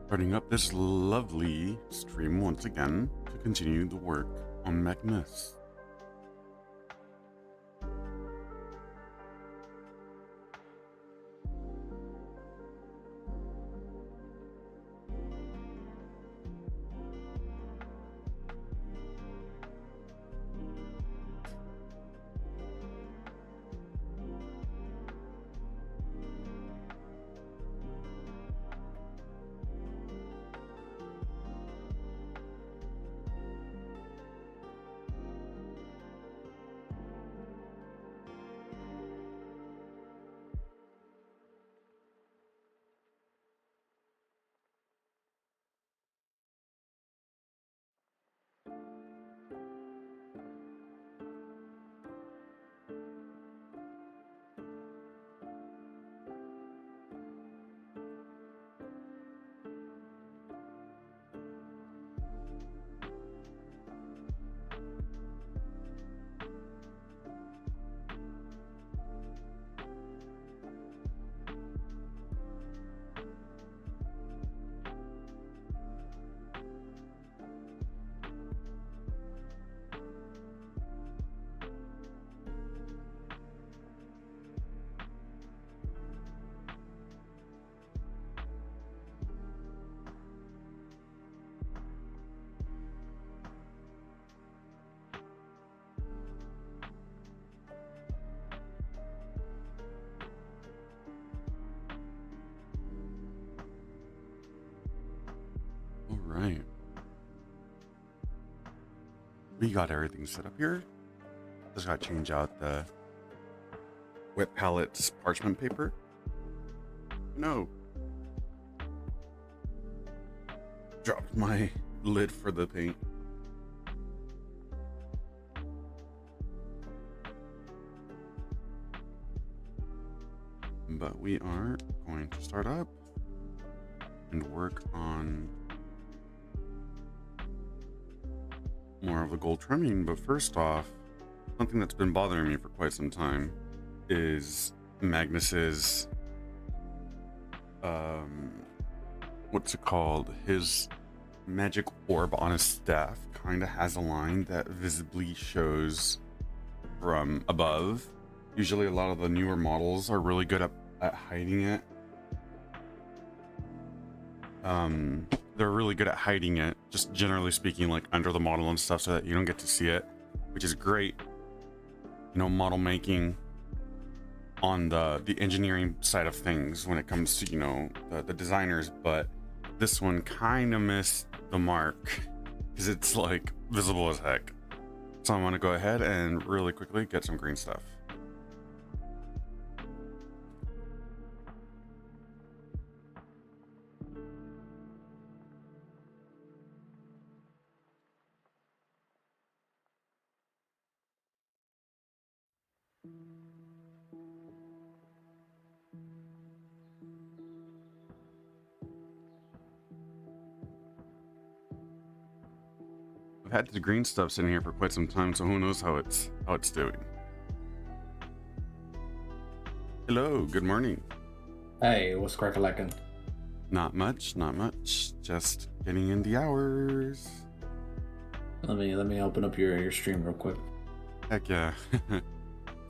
Starting up this lovely stream once again to continue the work on Magnus. Alright. We got everything set up here. Just gotta change out the wet palettes parchment paper. No. Dropped my lid for the paint. But we are going to start up and work on more of the gold trimming. But first off, something that's been bothering me for quite some time is Magnus's what's it called, his magic orb on his staff kind of has a line that visibly shows from above. Usually a lot of the newer models are really good at hiding it. They're really good at hiding it, just generally speaking, like under the model and stuff, so that you don't get to see it, which is great, you know, model making on the engineering side of things when it comes to, you know, the designers. But this one kind of missed the mark because it's like visible as heck. So I want to go ahead and really quickly get some green stuff. I've had the green stuff sitting here for quite some time, so who knows how it's doing. Hello, good morning. Hey, what's crackalackin'? Not much, just getting in the hours. Let me open up your stream real quick. Heck yeah.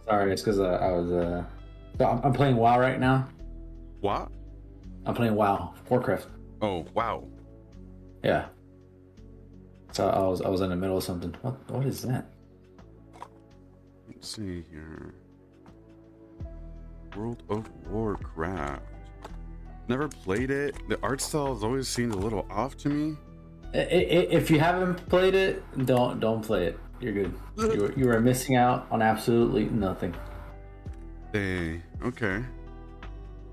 Sorry, it's because I was so I'm playing WoW right now. What? I'm playing WoW, Warcraft. Oh wow. Yeah. So I was in the middle of something. What is that? Let's see here. World of Warcraft. Never played it. The art style has always seemed a little off to me. If you haven't played it, don't play it. You're good. You are missing out on absolutely nothing. Hey, okay.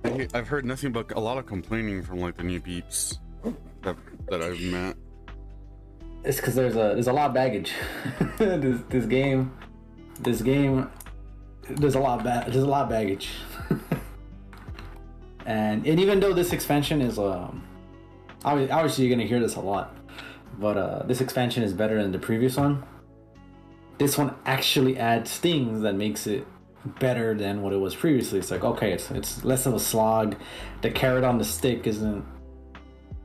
I've heard nothing but a lot of complaining from like the new peeps that I've met. It's because there's a lot of baggage. this game, there's a lot of baggage. and even though this expansion is obviously you're gonna hear this a lot, but this expansion is better than the previous one. This one actually adds things that makes it better than what it was previously. It's like, okay, it's less of a slog. The carrot on the stick isn't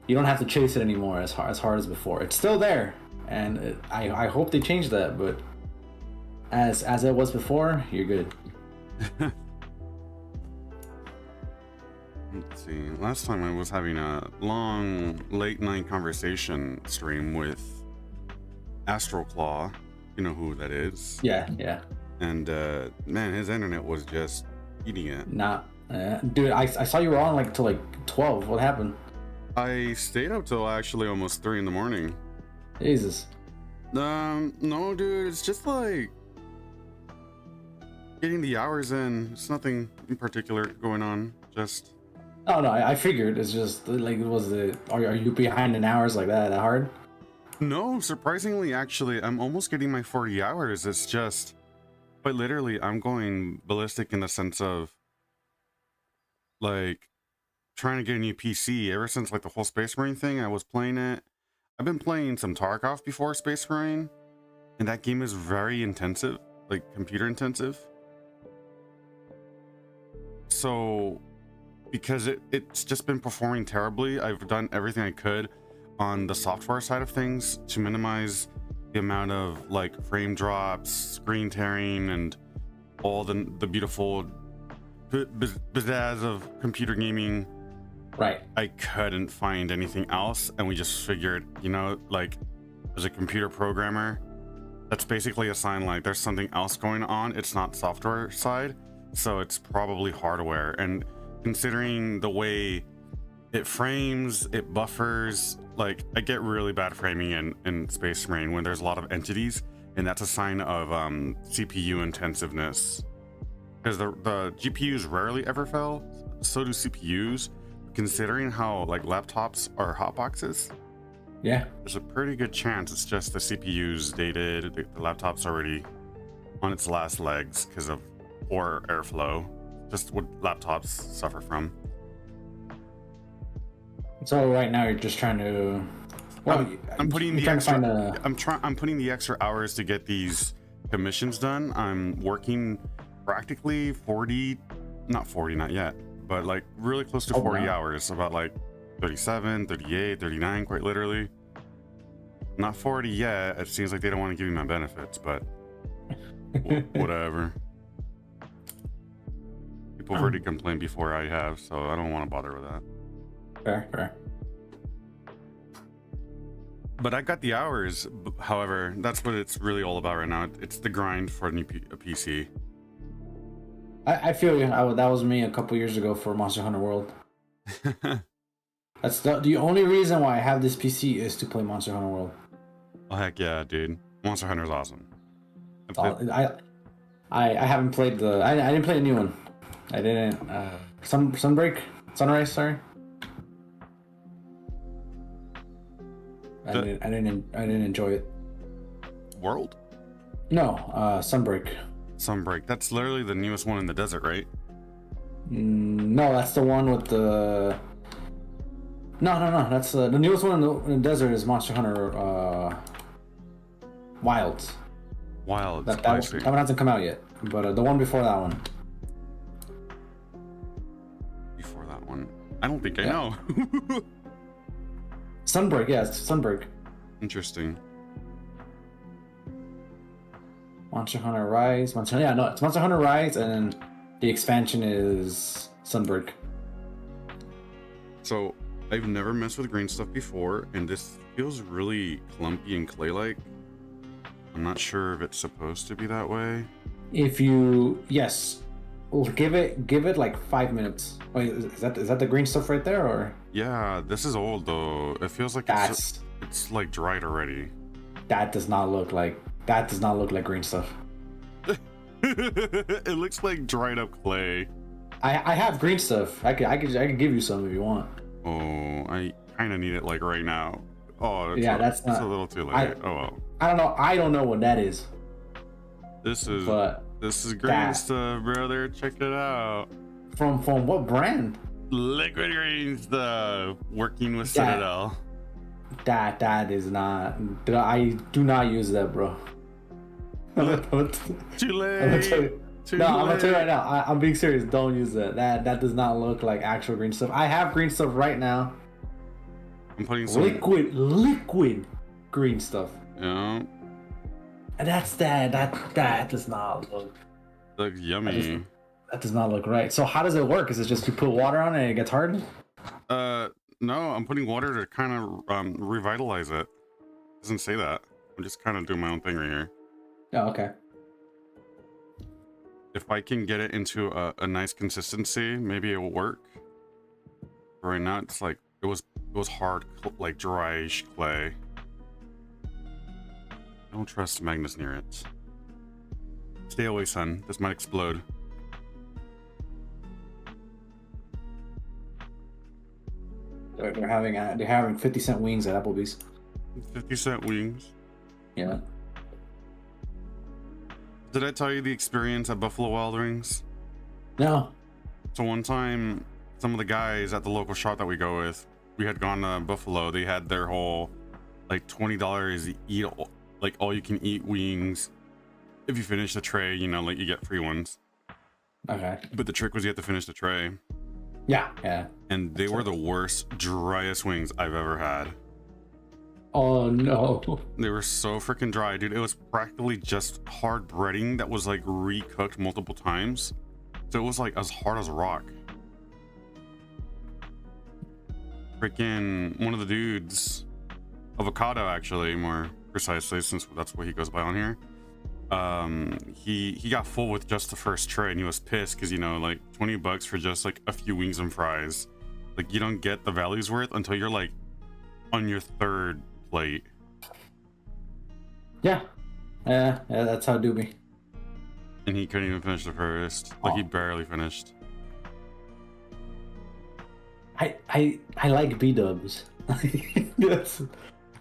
you don't have to chase it anymore as hard as before. It's still there, and I hope they change that. But as it was before, you're good. Let's see. Last time I was having a long late night conversation stream with Astral Claw. You know who that is? Yeah. And man, his internet was just eating it. Nah, dude, I saw you were on like till like 12. What happened? I stayed up till actually almost 3 in the morning. Jesus. No, dude, it's just like getting the hours in. It's nothing in particular going on. Just. Oh no, I figured it's just like are you behind in hours like that hard? No, surprisingly, actually, I'm almost getting my 40 hours. It's just, but literally, I'm going ballistic in the sense of like trying to get a new PC. Ever since like the whole Space Marine thing, I was playing it. I've been playing some Tarkov before Space Marine, and that game is very intensive, like computer intensive. So because it's just been performing terribly, I've done everything I could on the software side of things to minimize the amount of like frame drops, screen tearing, and all the beautiful pizzazz of computer gaming. Right. I couldn't find anything else, and we just figured, you know, like as a computer programmer, that's basically a sign like there's something else going on. It's not software side, so it's probably hardware. And considering the way it frames, it buffers, like I get really bad framing in Space Marine when there's a lot of entities, and that's a sign of CPU intensiveness. Because the GPUs rarely ever fail, so do CPUs. Considering how like laptops are hotboxes, yeah, there's a pretty good chance it's just the CPU's dated, the laptop's already on its last legs because of poor airflow. Just what laptops suffer from. So right now you're just trying to. Well, I'm putting the trying extra. to find I'm putting the extra hours to get these commissions done. I'm working practically 40, not 40, not yet, but like really close to 40 hours. About like 37, 38, 39, quite literally. Not 40 yet. It seems like they don't want to give me my benefits, but whatever. People have already complained before I have, so I don't want to bother with that. Fair. But I got the hours. However, that's what it's really all about right now. It's the grind for a PC. I feel you. That was me a couple years ago for Monster Hunter World. That's the only reason why I have this PC is to play Monster Hunter World. Oh heck yeah, dude! Monster Hunter's awesome. I haven't played the. I didn't play a new one. I didn't. Sunrise. Sorry. I didn't enjoy it. World? No, Sunbreak. Sunbreak. That's literally the newest one in the desert, right? No, that's the one with the. No. That's the newest one in the desert is Monster Hunter Wilds. Wilds. That one hasn't come out yet, but the one before that one. Before that one, I don't think I know. Sunbreak, yeah, it's Sunbreak. Interesting. Monster Hunter Rise. It's Monster Hunter Rise, and then the expansion is Sunbreak. So I've never messed with green stuff before, and this feels really clumpy and clay-like. I'm not sure if it's supposed to be that way. Yes, give it like 5 minutes. Wait, is that the green stuff right there, or? Yeah, this is old though. It feels like it's like dried already. That does not look like green stuff. It looks like dried up clay. I have green stuff. I could give you some if you want. Oh, I kind of need it like right now. Oh, that's a little too late. Oh well. I don't know. I don't know what that is. This is green stuff, brother. Check it out. From what brand? Liquid green stuff. Working with Citadel. That is not. I do not use that, bro. Too late. I'm gonna tell you right now. I'm being serious. Don't use that. That does not look like actual green stuff. I have green stuff right now. I'm putting some liquid green stuff. Yeah. And that does not look. Looks yummy. That does not look right. So how does it work? Is it just you put water on it and it gets hardened? No, I'm putting water to kind of revitalize it. It doesn't say that. I'm just kind of doing my own thing right here. Oh, okay. If I can get it into a nice consistency, maybe it will work. Right now, it's like it was hard, like dryish clay. I don't trust Magnus near it. Stay away, son. This might explode. They're having 50-cent wings at Applebee's. 50-cent wings. Yeah. Did I tell you the experience at Buffalo Wild Wings? No. So one time, some of the guys at the local shop that we go with, we had gone to Buffalo. They had their whole like $20 eat like all you can eat wings. If you finish the tray, you know, like you get free ones. Okay. But the trick was you have to finish the tray. Yeah. And they were the worst, driest wings I've ever had. Oh no. They were so freaking dry, dude. It was practically just hard breading that was like recooked multiple times. So it was like as hard as a rock. Freaking one of the dudes, Avocado actually, more precisely, since that's what he goes by on here. He got full with just the first tray and he was pissed because, you know, like $20 for just like a few wings and fries. Like you don't get the value's worth until you're like on your third plate. Yeah, that's how it do be. And he couldn't even finish the first. Like he barely finished. I like B-dubs. Yes.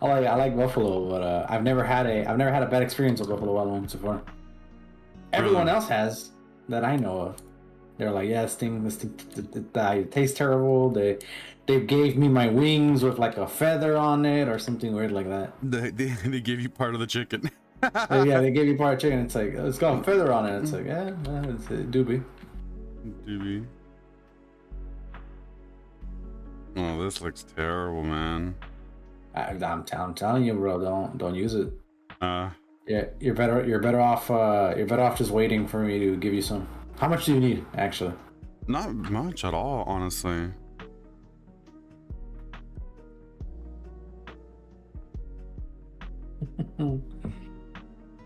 I like Buffalo, but I've never had a bad experience with Buffalo Wild Wings so far. Everyone else has that I know of. They're like, yeah, this thing tastes terrible. They gave me my wings with like a feather on it or something weird like that. They gave you part of the chicken. Yeah, they gave you part of chicken. It's like it's got a feather on it. It's like it's a doobie. Doobie. Oh, this looks terrible, man. I'm telling you, bro, don't use it. Yeah, you're better off just waiting for me to give you some. How much do you need, actually? Not much at all, honestly.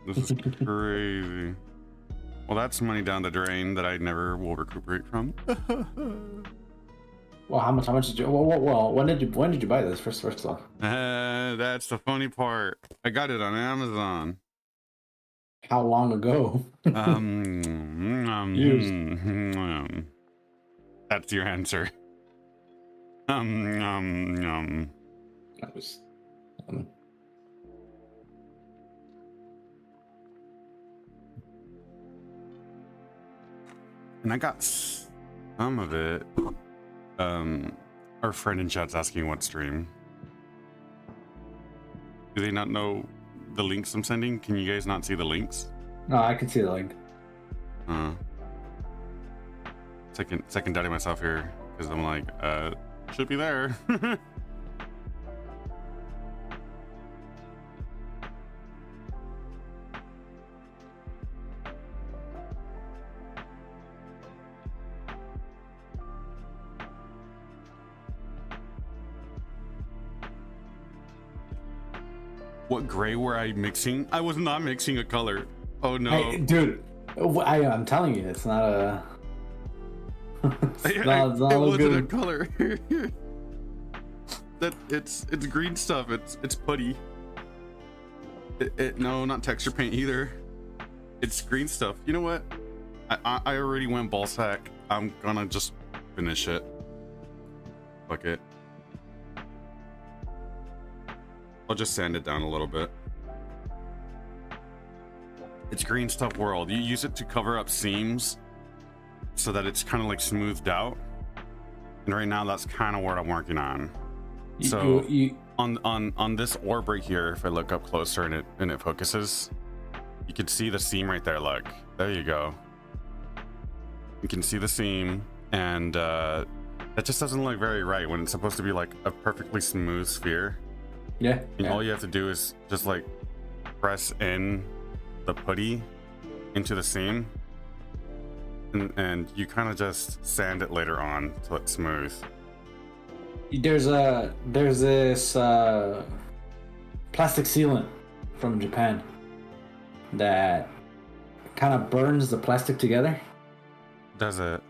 This is crazy. Well, that's money down the drain that I never will recuperate from. Well, how much did you? Well, when did you buy this? First off. That's the funny part. I got it on Amazon. How long ago? Years. That's your answer. That was. And I got some of it. Our friend in chat's asking what stream. Do they not know the links I'm sending? Can you guys not see the links? No, I can see the link. Second doubting myself here because I'm like, should be there. What gray were I mixing? I was not mixing a color. Oh no. Hey, dude, I'm telling you, it's not a. It wasn't good. A color. It's green stuff. It's putty. No, not texture paint either. It's green stuff. You know what? I already went ball sack. I'm gonna just finish it. Fuck it. I'll just sand it down a little bit. It's green stuff world. You use it to cover up seams so that it's kind of like smoothed out. And right now that's kind of what I'm working on. So on this orb right here, if I look up closer and it focuses, you can see the seam right there. Look, there you go. You can see the seam, and That just doesn't look very right when it's supposed to be like a perfectly smooth sphere. Yeah. And all you have to do is just like press in the putty into the seam, and you kind of just sand it later on till it's smooth. There's this plastic sealant from Japan that kind of burns the plastic together. Does it?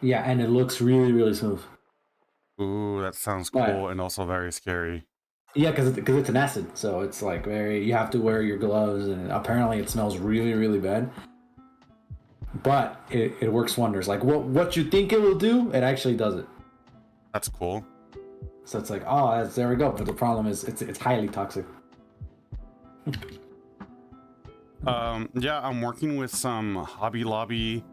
Yeah, and it looks really, really smooth. Ooh, that sounds cool and also very scary. Yeah, because it's an acid, so it's like you have to wear your gloves, and apparently it smells really, really bad. But it works wonders. Like what you think it will do, it actually does it. That's cool. So it's like, oh, there we go. But the problem is, it's highly toxic. Yeah, I'm working with some Hobby Lobby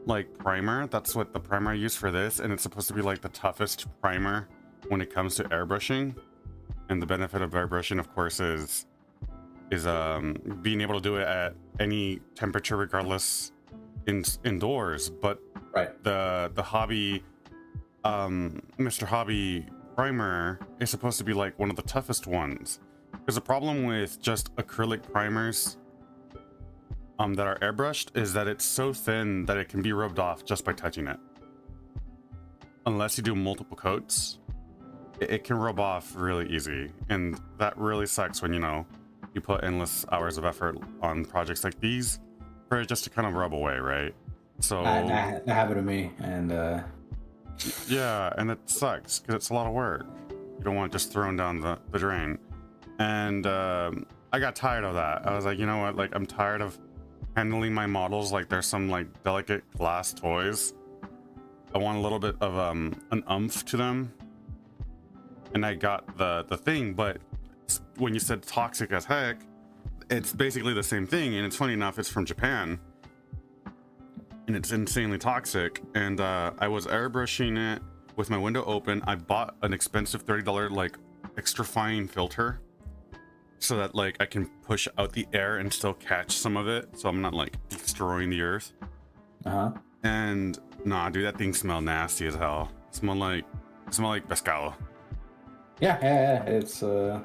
like primer. That's what the primer I use for this, and it's supposed to be like the toughest primer when it comes to airbrushing. And the benefit of airbrushing, of course, is being able to do it at any temperature, regardless indoors. But Right. the Hobby Mr. Hobby primer is supposed to be like one of the toughest ones. Because the problem with just acrylic primers that are airbrushed is that it's so thin that it can be rubbed off just by touching it. Unless you do multiple coats, it can rub off really easy, and that really sucks when you put endless hours of effort on projects like these for it just to kind of rub away, right? So that happened to me, and yeah, and it sucks because it's a lot of work. You don't want it just thrown down the drain. And I got tired of that. I was like, you know what, like I'm tired of handling my models like they're some like delicate glass toys. I want a little bit of an oomph to them. And I got the thing, but when you said toxic as heck, it's basically the same thing. And it's funny enough, it's from Japan, and it's insanely toxic. And I was airbrushing it with my window open. I bought an expensive $30 like extra fine filter so that like I can push out the air and still catch some of it, so I'm not like destroying the earth. And nah, dude, that thing smelled nasty as hell. It smelled like pescado. Yeah, it's some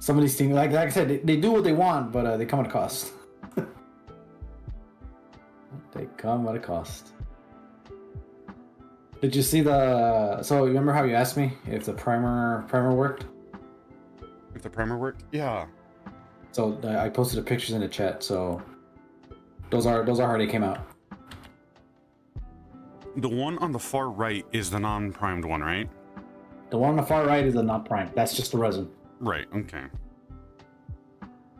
of these things. Like I said, they do what they want, but they come at a cost. They come at a cost. Did you see the? So remember how you asked me if the primer worked? If the primer worked, yeah. So I posted the pictures in the chat. So those are how they came out. The one on the far right is the non-primed one, right? The one on the far right is the not primed. That's just the resin. Right, okay.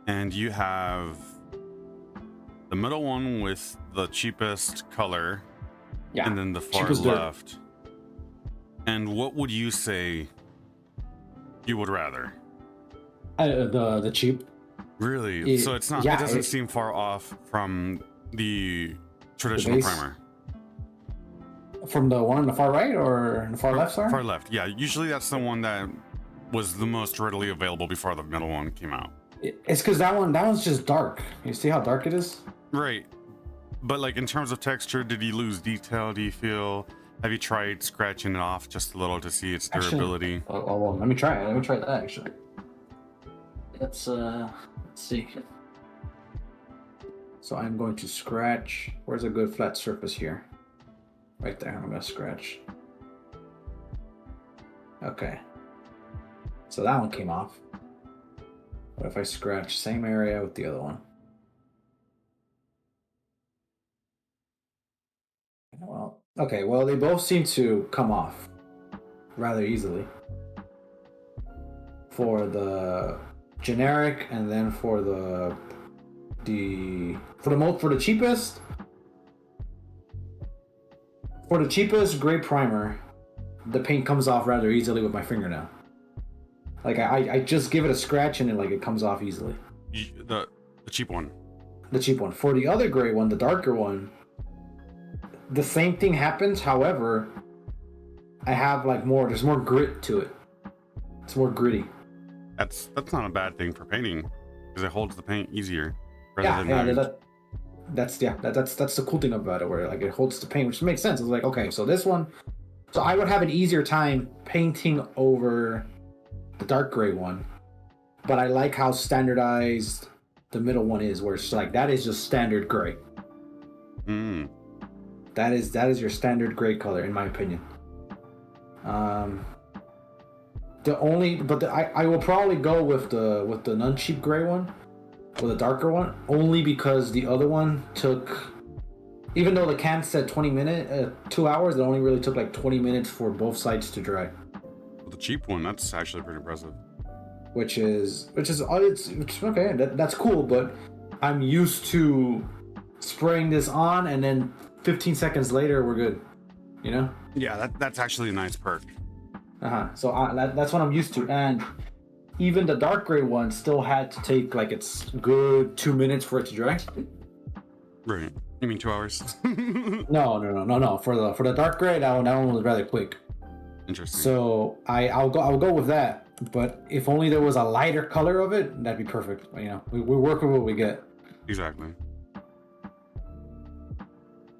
And you have the middle one with the cheapest color. Yeah. And then the far Cheapest left. Dirt. And what would you say you would rather? The cheap. Really? So it's not. Yeah, it doesn't seem far off from the traditional primer. From the one on the far right or the far left, sorry? Far left, yeah. Usually that's the one that was the most readily available before the middle one came out. It's because that one's just dark. You see how dark it is? Right. But like in terms of texture, did you lose detail? Do you feel? Have you tried scratching it off just a little to see its durability? Actually, well, let me try it. Let me try that actually. Let's see. So I'm going to scratch. Where's a good flat surface here? Right there. I'm gonna scratch. Okay. So that one came off. What if I scratch same area with the other one? Well, okay. Well, they both seem to come off rather easily. For the generic, and then for the cheapest. For the cheapest gray primer, the paint comes off rather easily with my fingernail. Like I just give it a scratch and it comes off easily. The cheap one. The cheap one. For the other gray one, the darker one, the same thing happens. However, I have there's more grit to it. It's more gritty. That's not a bad thing for painting, because it holds the paint easier. That's the cool thing about it, where it holds the paint, which makes sense. It's like, okay, so this one, So I would have an easier time painting over the dark gray one, but I like how standardized the middle one is, where it's like that is just standard gray. Mm. That is your standard gray color, in my opinion. I will probably go with the non-cheap gray one, or the darker one, only because the other one took, even though the can said 2 hours, it only really took like 20 minutes for both sides to dry. Well, the cheap one, that's actually pretty impressive. Which is it's okay. That's cool, but I'm used to spraying this on and then 15 seconds later we're good. You know? Yeah, that's actually a nice perk. So that's what I'm used to, and even the dark gray one still had to take like it's good 2 minutes for it to dry. Right. You mean 2 hours? No. For the dark gray, that one was rather quick. Interesting. So I'll go with that. But if only there was a lighter color of it, that'd be perfect. You know, we work with what we get. Exactly.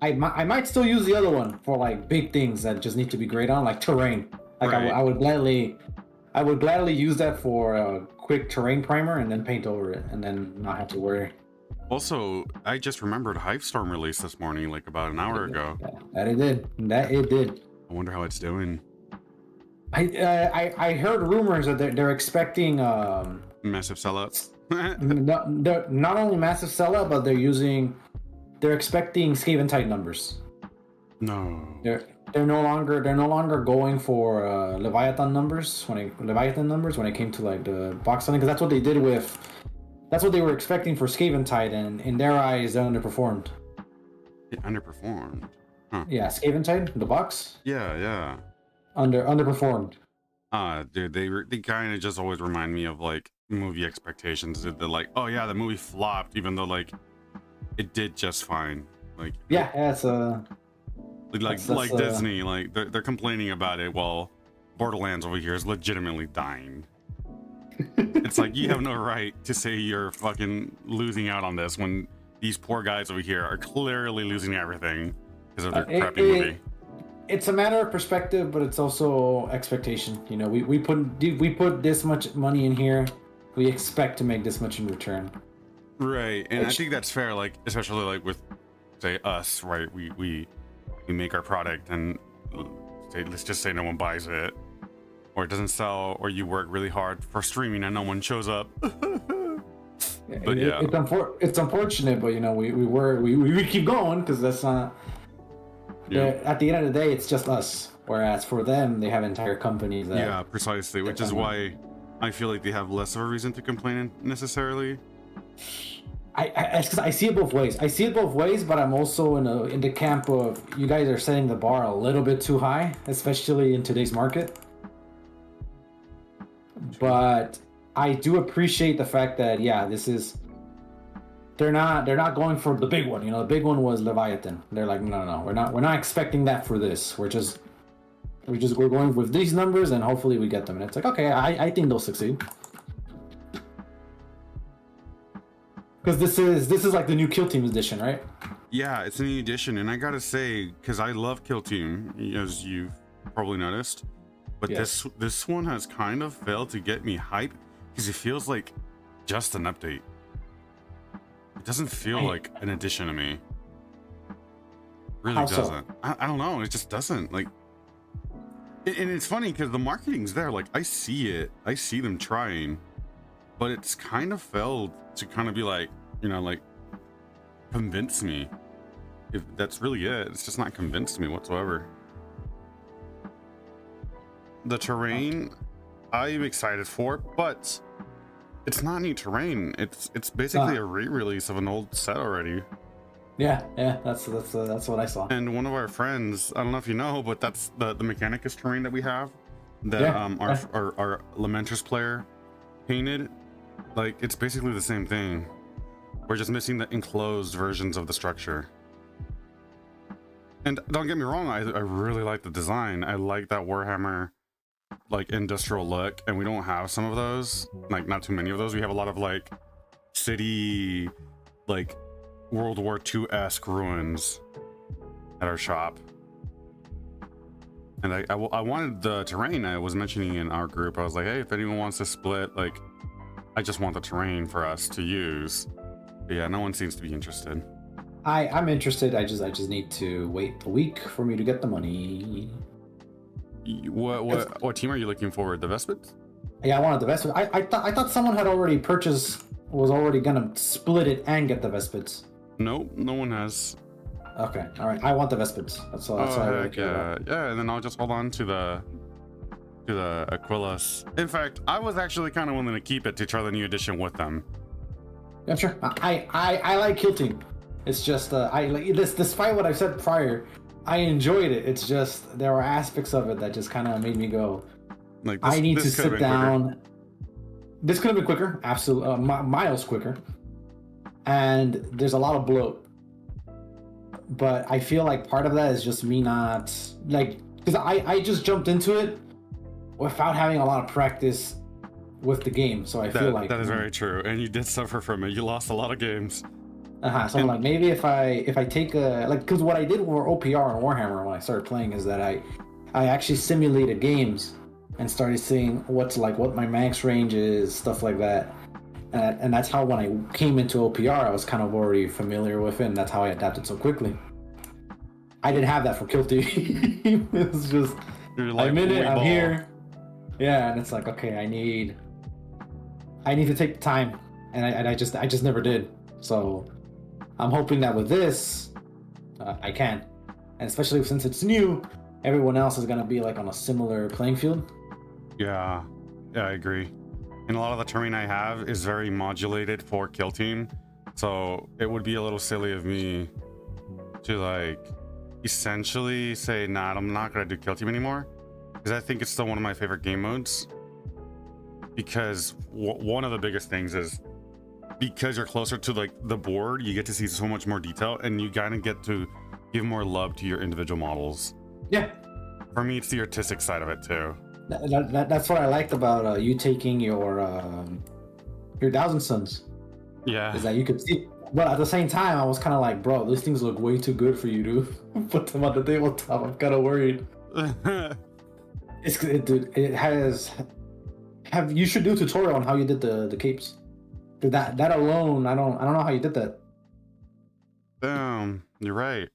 I might still use the other one for like big things that just need to be grayed on, like terrain. Like right. I would gladly use that for a quick terrain primer and then paint over it and then not have to worry. Also, I just remembered Hivestorm released this morning, like about an hour ago. That it did. I wonder how it's doing. I heard rumors that they're expecting Massive sellouts. not only massive sellout, but they're expecting Scaventide numbers. No. They're no longer going for Leviathan numbers when it came to like the box selling, because that's what they were expecting for Scaventide, and in their eyes they underperformed. It underperformed. Huh. Yeah, Scaventide, the box. Yeah. Underperformed. Dude, they kind of just always remind me of like movie expectations. They're like, oh yeah, the movie flopped, even though like it did just fine. Like it's like Disney, like they're complaining about it while Borderlands over here is legitimately dying. It's like, you have no right to say you're fucking losing out on this when these poor guys over here are clearly losing everything because of their crappy movie. It's a matter of perspective, but it's also expectation. You know, we put this much money in here, we expect to make this much in return. Right, and I think that's fair. Like, especially like with, say, us, right? We make our product, and let's just say no one buys it, or it doesn't sell, or you work really hard for streaming and no one shows up. But yeah, it's unfortunate, but you know, we keep going because that's not. Yeah. At the end of the day, it's just us. Whereas for them, they have entire companies. Yeah, precisely. Which is why I feel like they have less of a reason to complain necessarily. I see it both ways. But I'm also in the camp of, you guys are setting the bar a little bit too high, especially in today's market. But I do appreciate the fact that this is. They're not going for the big one. You know, the big one was Leviathan. They're like, no, we're not expecting that for this. We're going with these numbers, and hopefully we get them. And it's like, okay, I think they'll succeed. Because this is like the new Kill Team edition, right? Yeah, it's a new edition, and I gotta say, because I love Kill Team, as you've probably noticed, but this one has kind of failed to get me hype because it feels like just an update. It doesn't feel like an addition to me. Really doesn't. So? I don't know. It just doesn't. Like, and it's funny because the marketing's there. Like, I see it. I see them trying, but it's kind of failed to kind of be like, you know, like, convince me. If that's really it. It's just not convinced me whatsoever. The terrain, I'm excited for, but it's not new terrain. It's basically a re-release of an old set already. Yeah, that's what I saw. And one of our friends, I don't know if you know, but that's the Mechanicus terrain that we have, that our Lamentress player painted. Like, it's basically the same thing. We're just missing the enclosed versions of the structure. And don't get me wrong, I really like the design. I like that Warhammer like industrial look, and we don't have some of those, like not too many of those. We have a lot of like city, like World War II-esque ruins at our shop. And I wanted the terrain. I was mentioning in our group. I was like, hey, if anyone wants to split, like, I just want the terrain for us to use. But yeah, no one seems to be interested. I'm interested. I just need to wait a week for me to get the money. What team are you looking for? The Vespids? Yeah, I wanted the Vespids. I thought someone had already was already gonna split it and get the Vespids. Nope, no one has. Okay, all right. I want the Vespids. That's all. That's all I really care about. Yeah, and then I'll just hold on to the Aquilus. In fact, I was actually kind of willing to keep it to try the new edition with them. Yeah, sure. I like Kill Team. It's just I like this. Despite what I've said prior, I enjoyed it. It's just there were aspects of it that just kind of made me go. Like I need to sit down. Quicker. This could have been quicker, absolutely, miles quicker. And there's a lot of bloat. But I feel like part of that is just me not like because I just jumped into it without having a lot of practice with the game. So I feel like that is very true. And you did suffer from it. You lost a lot of games. So I'm like, maybe if I take a like, because what I did for OPR and Warhammer when I started playing is that I actually simulated games and started seeing what my max range is, stuff like that, and that's how when I came into OPR I was kind of already familiar with it, and that's how I adapted so quickly. I didn't have that for Kill Team. It was just like, I'm in it, I'm here, yeah, and it's like, okay, I need to take the time, and I just never did. So I'm hoping that with this, I can. And especially since it's new, everyone else is going to be like on a similar playing field. Yeah, I agree. And a lot of the terrain I have is very modulated for Kill Team. So it would be a little silly of me to like essentially say, nah, I'm not going to do Kill Team anymore. Because I think it's still one of my favorite game modes. Because one of the biggest things is because you're closer to like the board, you get to see so much more detail, and you kind of get to give more love to your individual models. Yeah. For me, it's the artistic side of it too. That's what I liked about you taking your Thousand Suns. Yeah. Is that you could see, but at the same time, I was kind of like, bro, these things look way too good for you to put them on the tabletop. I'm kind of worried. It has. You should do a tutorial on how you did the capes. That alone, I don't know how you did that. Damn, you're right.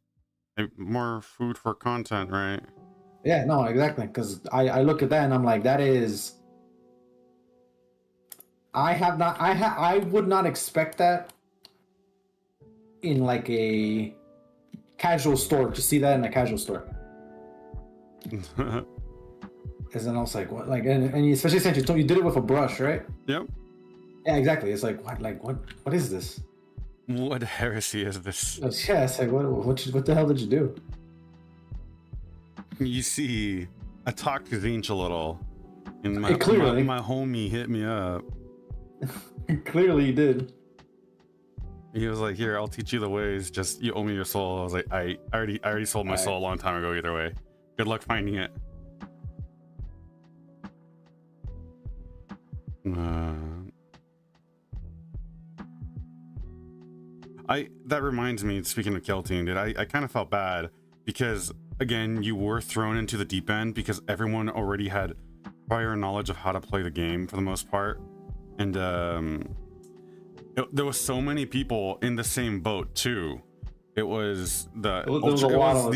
More food for content, right? Yeah, no, exactly. Because I look at that and I'm like, that is. I would not expect that in like a casual store. To see that in a casual store. Because then I was like, what? Like, and especially since you did it with a brush, right? Yep. Yeah, exactly. It's like, what is this? What heresy is this? Yeah, it's like, what the hell did you do? You see, I talked to Zinch a little, and my homie hit me up. Clearly, you did. He was like, "Here, I'll teach you the ways. Just you owe me your soul." I was like, "I already sold my soul a long time ago. Either way, good luck finding it." That reminds me, speaking of Kill Team, dude, I kind of felt bad because again, you were thrown into the deep end because everyone already had prior knowledge of how to play the game for the most part, and there was so many people in the same boat too. It was the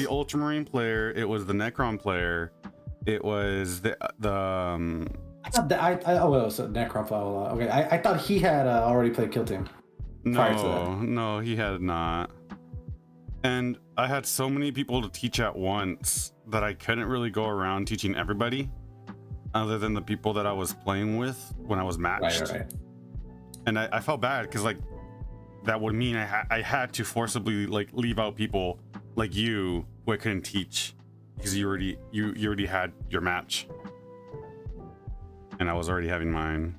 Ultramarine player, it was the Necron player, it was the so Necron. Okay, I thought he had already played Kill Team. No, he had not. And I had so many people to teach at once that I couldn't really go around teaching everybody other than the people that I was playing with when I was matched. Right. And I felt bad because like that would mean I had to forcibly like leave out people like you who I couldn't teach because you already had your match and I was already having mine.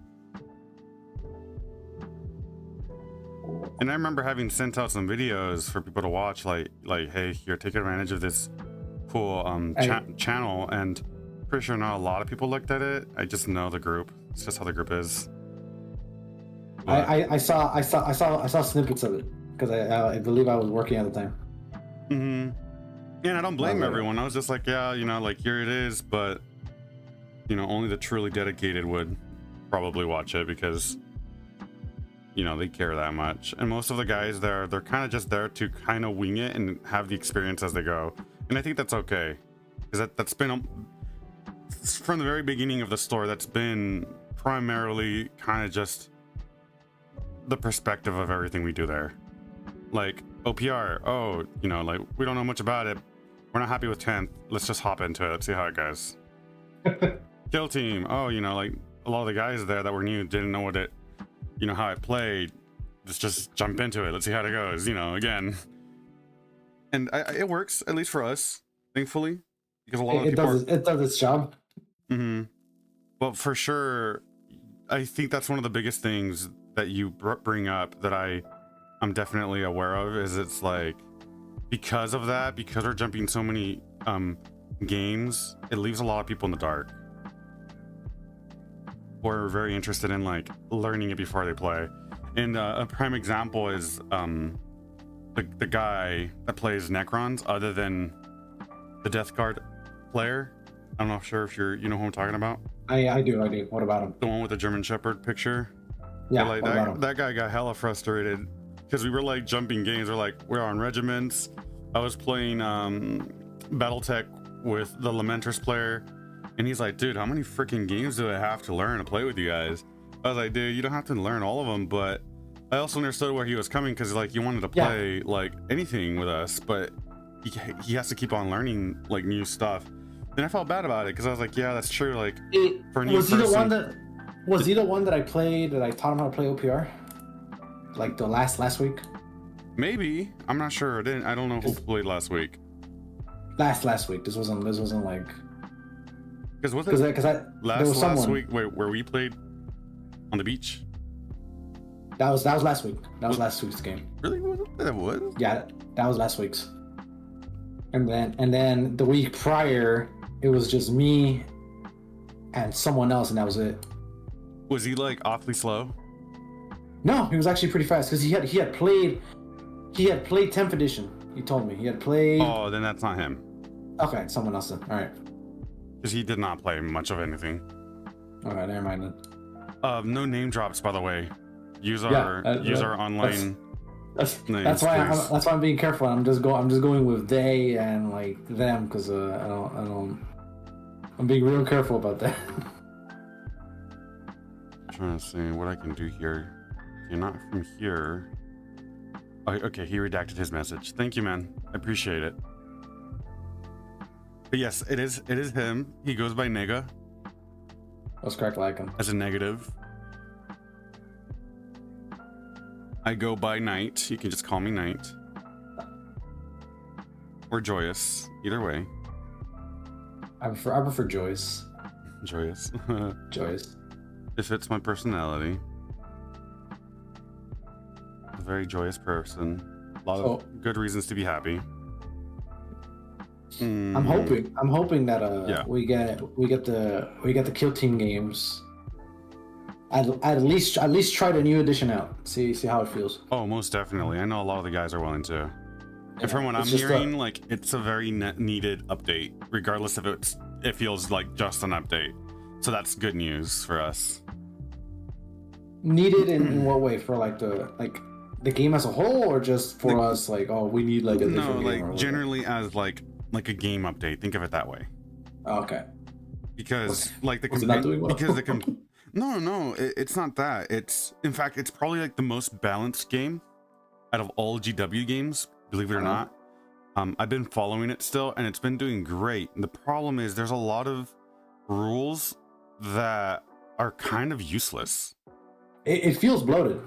And I remember having sent out some videos for people to watch, like hey, here, take advantage of this cool channel, and pretty sure not a lot of people looked at it. I just know the group. It's just how the group is. But I saw snippets of it because I believe I was working at the time. Mm-hmm. And I don't blame Okay. everyone. I was just like, yeah, like here it is, but only the truly dedicated would probably watch it because they care that much. And most of the guys there, they're kind of just there to kind of wing it and have the experience as they go. And I think that's okay, because that's been from the very beginning of the store. That's been primarily kind of just the perspective of everything we do there. Like OPR, like we don't know much about it. We're not happy with 10th. Let's just hop into it. Let's see how it goes. Kill team. Oh, like a lot of the guys there that were new didn't know what it, how it played. Let's just jump into it. Let's see how it goes. Again. And it works, at least for us, thankfully, because a lot of people it does its job. Mm-hmm. But for sure, I think that's one of the biggest things that you bring up that I'm definitely aware of, is it's like, because of that, because we're jumping so many games, it leaves a lot of people in the dark, who are very interested in like learning it before they play. And a prime example is the guy that plays Necrons, other than the Death Guard player. I'm not sure if you know who I'm talking about. I do. What about him? The one with the German Shepherd picture. Yeah, like what about him? that guy got hella frustrated because we were like jumping games. We're on regiments. I was playing Battletech with the Lamenters player, and he's like, dude, how many freaking games do I have to learn to play with you guys? I was like, dude, you don't have to learn all of them, but I also understood where he was coming, because like you wanted to play like anything with us, but he has to keep on learning like new stuff. And I felt bad about it, because I was like, yeah, that's true. Like, for a new person, was he the one that I played, that I taught him how to play OPR? Like the last week? Maybe. I'm not sure. I don't know who played last week. Last week. This wasn't like, because last someone, week where we played on the beach. That was last week. That was last week's game. Really? That was? Yeah, that was last week's. And then the week prior, it was just me and someone else, and that was it. Was he like awfully slow? No, he was actually pretty fast, because he had played 10th edition. He told me he had played. Oh, then that's not him. Okay, someone else then. All right. Because he did not play much of anything. All right, never mind then. No name drops, by the way. Use our online. That's why I'm being careful. I'm just going with they and like them, because I'm being real careful about that. I'm trying to see what I can do here. You're not from here. Oh, okay, he redacted his message. Thank you, man. I appreciate it. But yes, it is him. He goes by Nega. Let's crack like him. As a negative. I go by Knight. You can just call me Knight. Or Joyous. Either way. I prefer Joyce. Joyous. Joyce. It fits my personality. A very joyous person. A lot of good reasons to be happy. I'm hoping that we get the Kill Team games. At least try the new edition out. See how it feels. Oh, most definitely. I know a lot of the guys are willing to. And from what I'm hearing, like, it's a very needed update, regardless if it feels like just an update. So that's good news for us. Needed in what way? For like the game as a whole, or just for us? Like, oh, we need like a different game, like generally as like a game update. Think of it that way. Oh, okay. Because like not doing well? because no, it's not that. It's, in fact, it's probably like the most balanced game out of all GW games, believe it or not. I've been following it still, and it's been doing great. The problem is there's a lot of rules that are kind of useless. It feels bloated.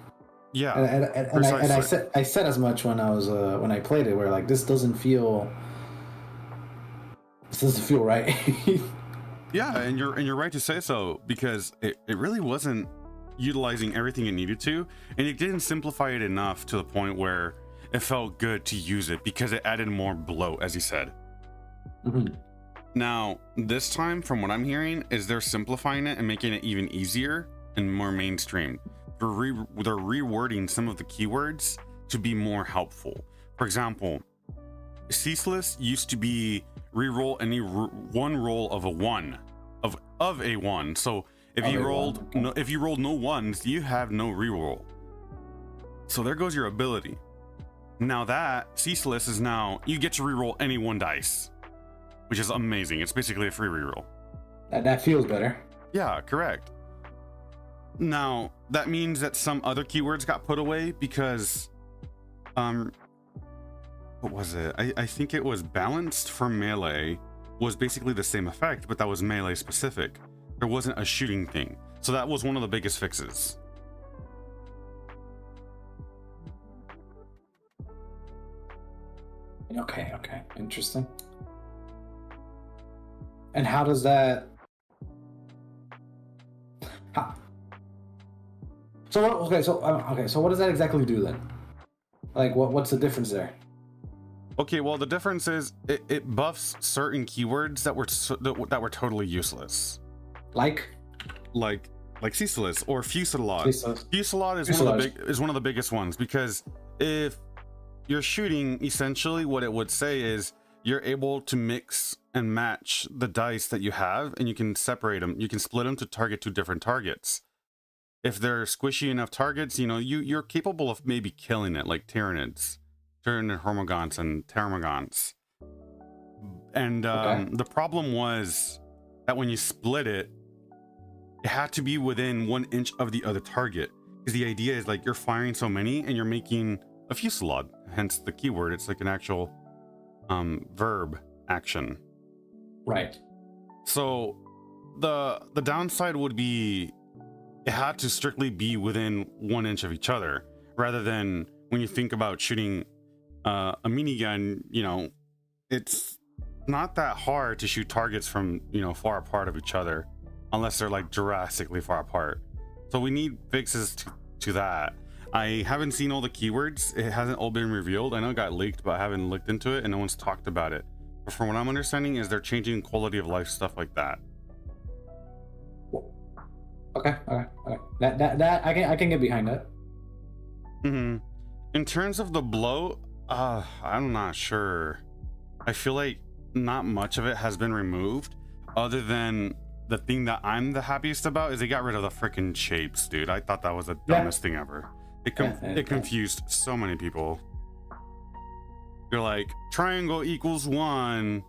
Yeah, and I said as much when I played it, where like this doesn't feel right. Yeah, and you're right to say so, because it really wasn't utilizing everything it needed to, and it didn't simplify it enough to the point where it felt good to use it, because it added more bloat, as he said. Mm-hmm. Now, this time, from what I'm hearing, is they're simplifying it and making it even easier and more mainstream. They're rewording some of the keywords to be more helpful. For example, ceaseless used to be reroll any one roll of a one of a one. So if you rolled if you rolled no ones, you have no reroll. So there goes your ability. Now that ceaseless is now you get to reroll any one dice, which is amazing. It's basically a free reroll. That feels better. Yeah, correct. Now that means that some other keywords got put away because what was it? I think it was balanced for melee was basically the same effect, but that was melee specific. There wasn't a shooting thing. So that was one of the biggest fixes. Okay, interesting. And how does that? So what does that exactly do then? Like, what's the difference there? Okay, well the difference is it buffs certain keywords that were totally useless. Like ceaseless or fusillade. Fusillade is one of the biggest ones, because if you're shooting, essentially what it would say is you're able to mix and match the dice that you have, and you can separate them. You can split them to target two different targets. If they're squishy enough targets, you know, you're capable of maybe killing it, like Tyranids, Tyranid Hormigons and Termagants. And the problem was that when you split it, it had to be within 1 inch of the other target. Because the idea is like you're firing so many and you're making a fusillade, hence the keyword. It's like an actual verb action. Right. So the downside would be it had to strictly be within 1 inch of each other, rather than when you think about shooting a minigun, you know, it's not that hard to shoot targets from, you know, far apart of each other, unless they're like drastically far apart. So we need fixes to that. I haven't seen all the keywords. It hasn't all been revealed. I know it got leaked, but I haven't looked into it and no one's talked about it. But from what I'm understanding is they're changing quality of life, stuff like that. Okay. That I can get behind that. In terms of the blow, I'm not sure. I feel like not much of it has been removed, other than the thing that I'm the happiest about is they got rid of the freaking shapes, dude. I thought that was the dumbest thing ever. It confused so many people. You're like, triangle equals 1,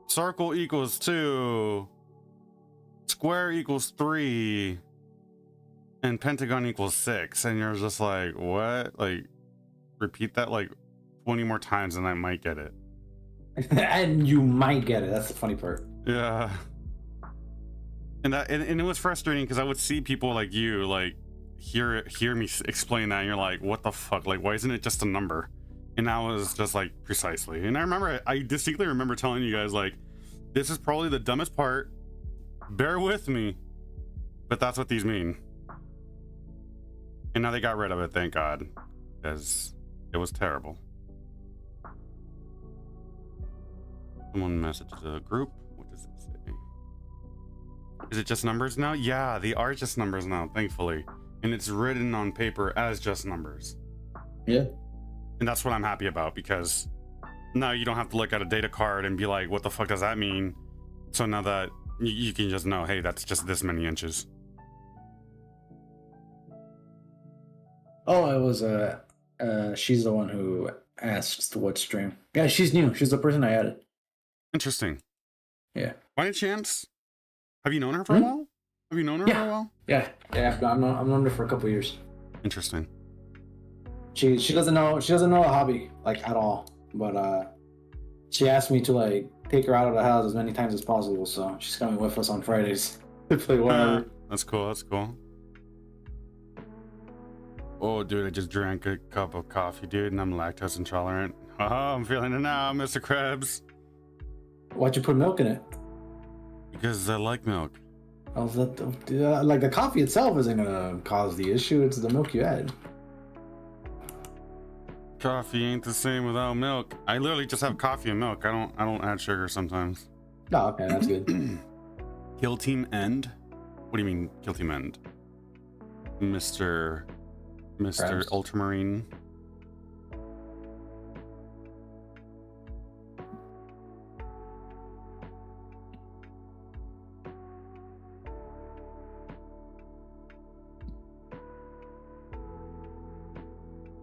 circle equals 2, square equals 3, and pentagon equals 6, and you're just like, what? Like, repeat that like 20 more times and I might get it. And you might get it. That's the funny part. Yeah. And it was frustrating because I would see people like you like hear me explain that, and you're like, what the fuck? Like, why isn't it just a number? And I was just like, precisely. And I distinctly remember telling you guys, like, this is probably the dumbest part. Bear with me. But that's what these mean. And now they got rid of it, thank God. Because it was terrible. Someone messaged the group. What does it say? Is it just numbers now? Yeah, they are just numbers now, thankfully. And it's written on paper as just numbers. Yeah. And that's what I'm happy about, because now you don't have to look at a data card and be like, what the fuck does that mean? So now that you can just know, hey, that's just this many inches. Oh, it was she's the one who asked what stream. Yeah, she's new. She's the person I added. Interesting. Yeah. By any chance, have you known her for a while? Have you known her for a while? Yeah. I've known her for a couple years. Interesting. She doesn't know a hobby like at all, but she asked me to like take her out of the house as many times as possible, so she's coming with us on Fridays to play whatever. That's cool. Oh, dude, I just drank a cup of coffee, dude, and I'm lactose intolerant. Oh, I'm feeling it now, Mr. Krabs. Why'd you put milk in it? Because I like milk. Oh, like the coffee itself isn't gonna cause the issue. It's the milk you add. Coffee ain't the same without milk. I literally just have coffee and milk. I don't add sugar sometimes. Oh, okay, that's good. Kill Team End? What do you mean, Kill Team End? Mr. Krabs. Ultramarine.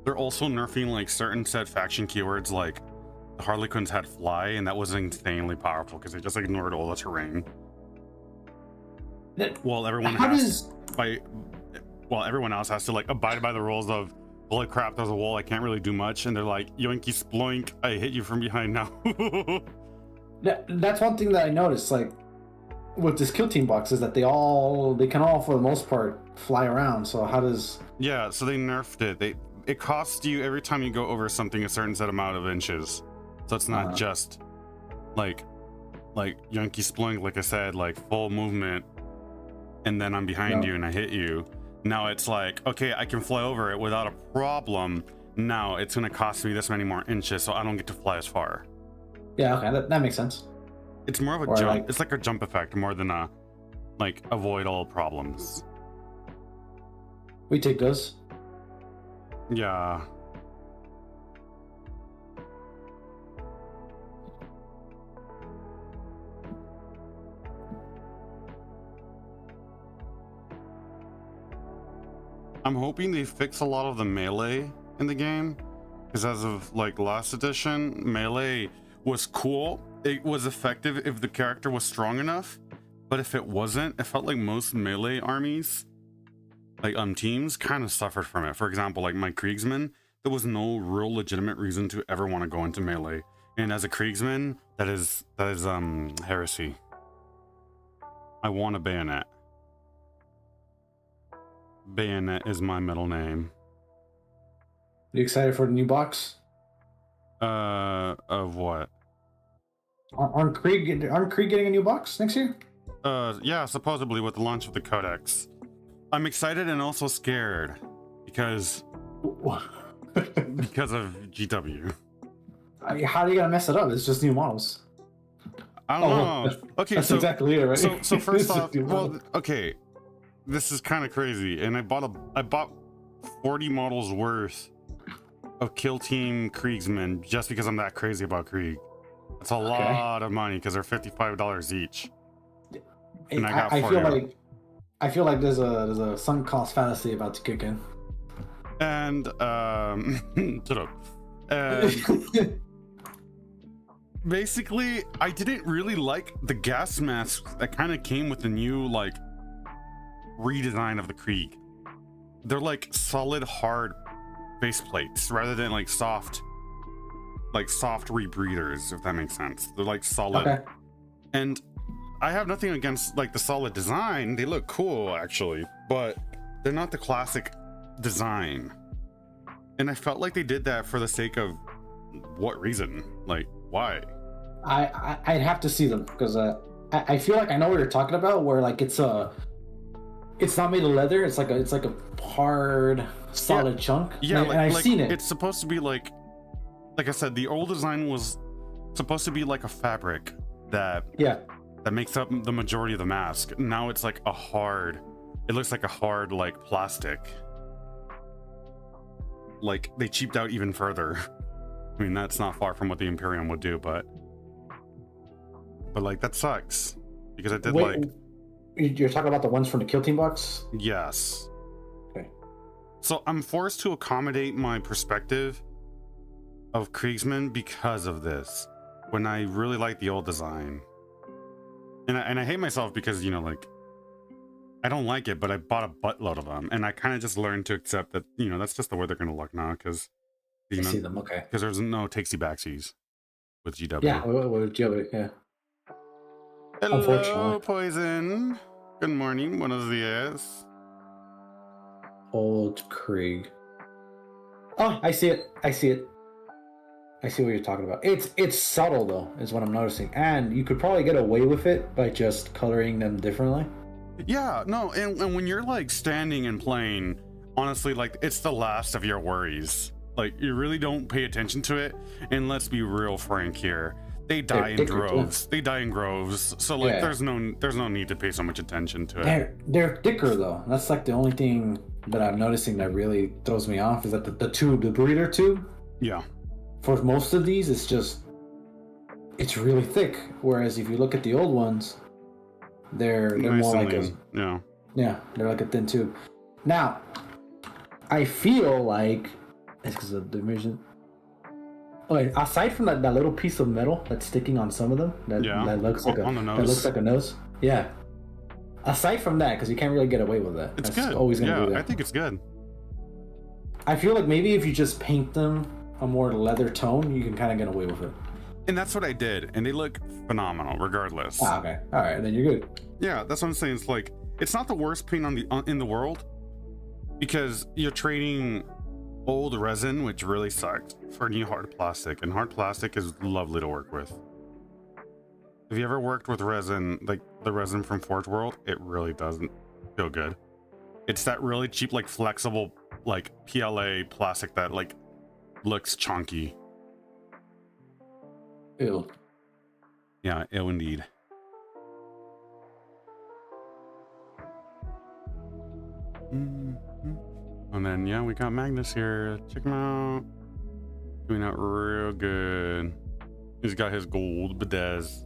They're also nerfing like certain set faction keywords, like the Harlequins had fly, and that was insanely powerful because they just ignored all the terrain. Well, everyone everyone else has to like abide by the rules of, holy crap, there's a wall, I can't really do much, and they're like, yoinky sploink, I hit you from behind now. That's one thing that I noticed, like with this kill team box, is that they can all for the most part fly around. So how does? Yeah, so they nerfed it. It costs you every time you go over something a certain set amount of inches. So it's not just like yoinky sploink, like I said, like full movement, and then I'm behind you and I hit you. Now it's like, okay, I can fly over it without a problem. Now it's gonna cost me this many more inches, so I don't get to fly as far. Yeah, okay, that makes sense. It's more of a jump. It's like a jump effect more than a like avoid all problems. We take those. Yeah. I'm hoping they fix a lot of the melee in the game, because as of like last edition, melee was cool. It was effective if the character was strong enough, but if it wasn't, it felt like most melee armies, like teams, kind of suffered from it. For example, like my Kriegsman, there was no real legitimate reason to ever want to go into melee, and as a Kriegsman, that is heresy. I want a bayonet. Bayonet is my middle name. Are you excited for the new box? Of what? Aren't Krieg getting a new box next year? Yeah, supposedly with the launch of the Codex. I'm excited and also scared because of GW. How are you gonna mess it up? It's just new models. I don't know. Okay, that's exactly it, right? So first off, well, okay, this is kind of crazy, and I bought 40 models worth of Kill Team Kriegsmen just because I'm that crazy about Krieg. That's a lot of money because they're $55 each. And I feel like there's a sunk cost fallacy about to kick in. And shut up. And basically, I didn't really like the gas masks that kind of came with the new like redesign of the Krieg. They're like solid hard base plates rather than like soft rebreathers, if that makes sense. They're like solid. Okay. And I have nothing against like the solid design. They look cool actually, but they're not the classic design. And I felt like they did that for the sake of what reason? Like why? I'd have to see them because I feel like I know what you're talking about, where like it's not made of leather, it's like a hard solid chunk. Yeah, and I've seen it. It's supposed to be like I said, the old design was supposed to be like a fabric that makes up the majority of the mask. Now it's like it looks like a hard like plastic. Like they cheaped out even further. I mean, that's not far from what the Imperium would do, but like that sucks because I did You're talking about the ones from the Kill Team box? Yes. Okay. So I'm forced to accommodate my perspective of Kriegsman because of this, when I really like the old design. And I hate myself because, you know, like, I don't like it, but I bought a buttload of them, and I kind of just learned to accept that, you know, that's just the way they're going to look now, because, you know, see them, okay. Because there's no takesy backsies with GW. Yeah, with GW, yeah. Hello, Poison. Good morning, buenos dias. Old Krieg. Oh, I see it. I see what you're talking about. It's subtle though, is what I'm noticing, and you could probably get away with it by just coloring them differently. Yeah, no, and when you're like standing and playing, honestly, like it's the last of your worries. Like you really don't pay attention to it, and let's be real frank here. They die in droves. They die in groves. So like there's no need to pay so much attention to it. They're thicker though. That's like the only thing that I'm noticing that really throws me off is that the breeder tube. Yeah. For most of these, it's really thick. Whereas if you look at the old ones, they're nice more like lean. they're like a thin tube. Now, I feel like It's because of the division. Okay, aside from that little piece of metal that's sticking on some of them, that looks like on the nose. that looks like a nose. Yeah. Aside from that, because you can't really get away with that. It's that's good. Always gonna be there. I think it's good. I feel like maybe if you just paint them a more leather tone, you can kind of get away with it. And that's what I did, and they look phenomenal, regardless. Ah, okay. All right, then you're good. Yeah, that's what I'm saying. It's like it's not the worst paint in the world, because you're trading old resin, which really sucked, for new hard plastic, and hard plastic is lovely to work with. Have you ever worked with resin, like the resin from Forge World? It really doesn't feel good. It's that really cheap, like flexible, like PLA plastic that like looks chunky. Ew. Yeah, ew indeed. And then yeah, we got Magnus here. Check him out. Doing that real good. He's got his gold bedaz.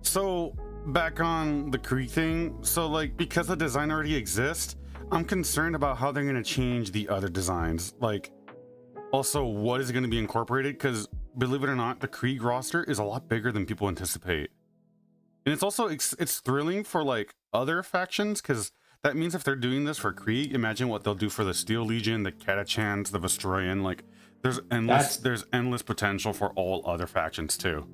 So back on the Krieg thing. So like, because the design already exists, I'm concerned about how they're going to change the other designs. Like, also what is going to be incorporated? Because believe it or not, the Krieg roster is a lot bigger than people anticipate. And it's also, it's thrilling for like other factions, because that means if they're doing this for Krieg, imagine what they'll do for the Steel Legion, the Catachans, the Vestroyan. Like there's endless potential for all other factions too.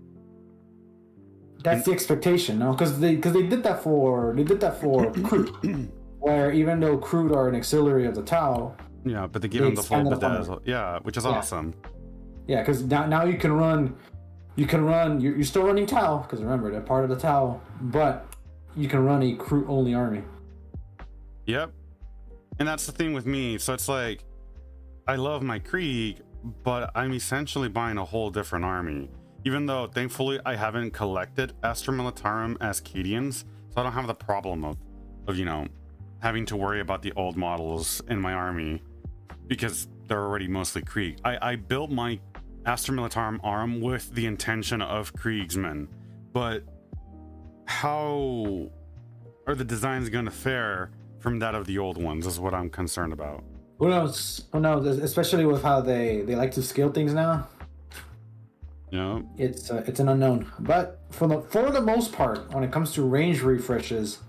That's the expectation, no? Because they did that for Crude, where even though Crude are an auxiliary of the Tau, yeah, but they give them the full bedazzle, yeah, which is awesome. Yeah, because now you can run. You're still running Tau, because remember they're part of the Tau, but you can run a Crude only army. Yep, and that's the thing with me. So it's like, I love my Krieg, but I'm essentially buying a whole different army. Even though, thankfully, I haven't collected Astra Militarum Ascadians, so I don't have the problem of you know, having to worry about the old models in my army, because they're already mostly Krieg. I built my Astra Militarum arm with the intention of Kriegsmen, but how are the designs going to fare from that of the old ones is what I'm concerned about. Who knows? Who knows? Especially with how they like to scale things now. Yeah, it's an unknown. But for the most part, when it comes to range refreshes,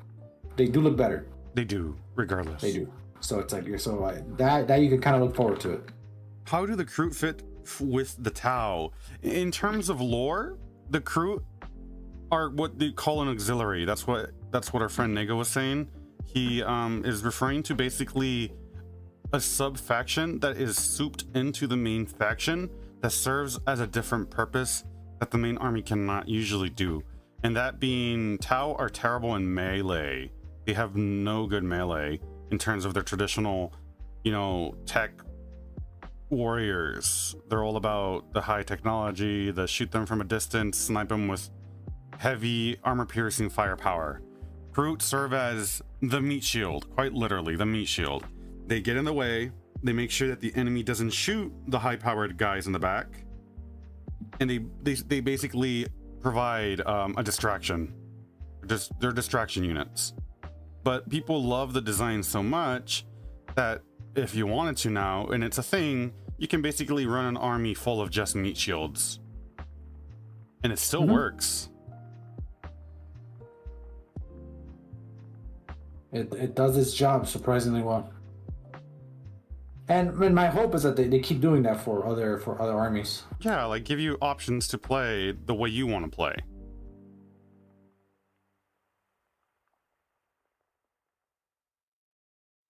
they do look better. They do, regardless. They do. So it's like that you can kind of look forward to it. How do the Kroot fit with the Tau? In terms of lore, the Kroot are what they call an auxiliary. That's what our friend Nego was saying. He is referring to basically a sub faction that is souped into the main faction that serves as a different purpose that the main army cannot usually do. And that being, Tau are terrible in melee. They have no good melee in terms of their traditional, you know, tech warriors. They're all about the high technology, the shoot them from a distance, snipe them with heavy armor-piercing firepower. Kroot serve as the meat shield, quite literally, the meat shield. They get in the way, they make sure that the enemy doesn't shoot the high-powered guys in the back, and they basically provide a distraction. They're distraction units. But people love the design so much that if you wanted to now, and it's a thing, you can basically run an army full of just meat shields. And it still works. It does its job surprisingly well. And my hope is that they keep doing that for other armies. Yeah, like give you options to play the way you want to play.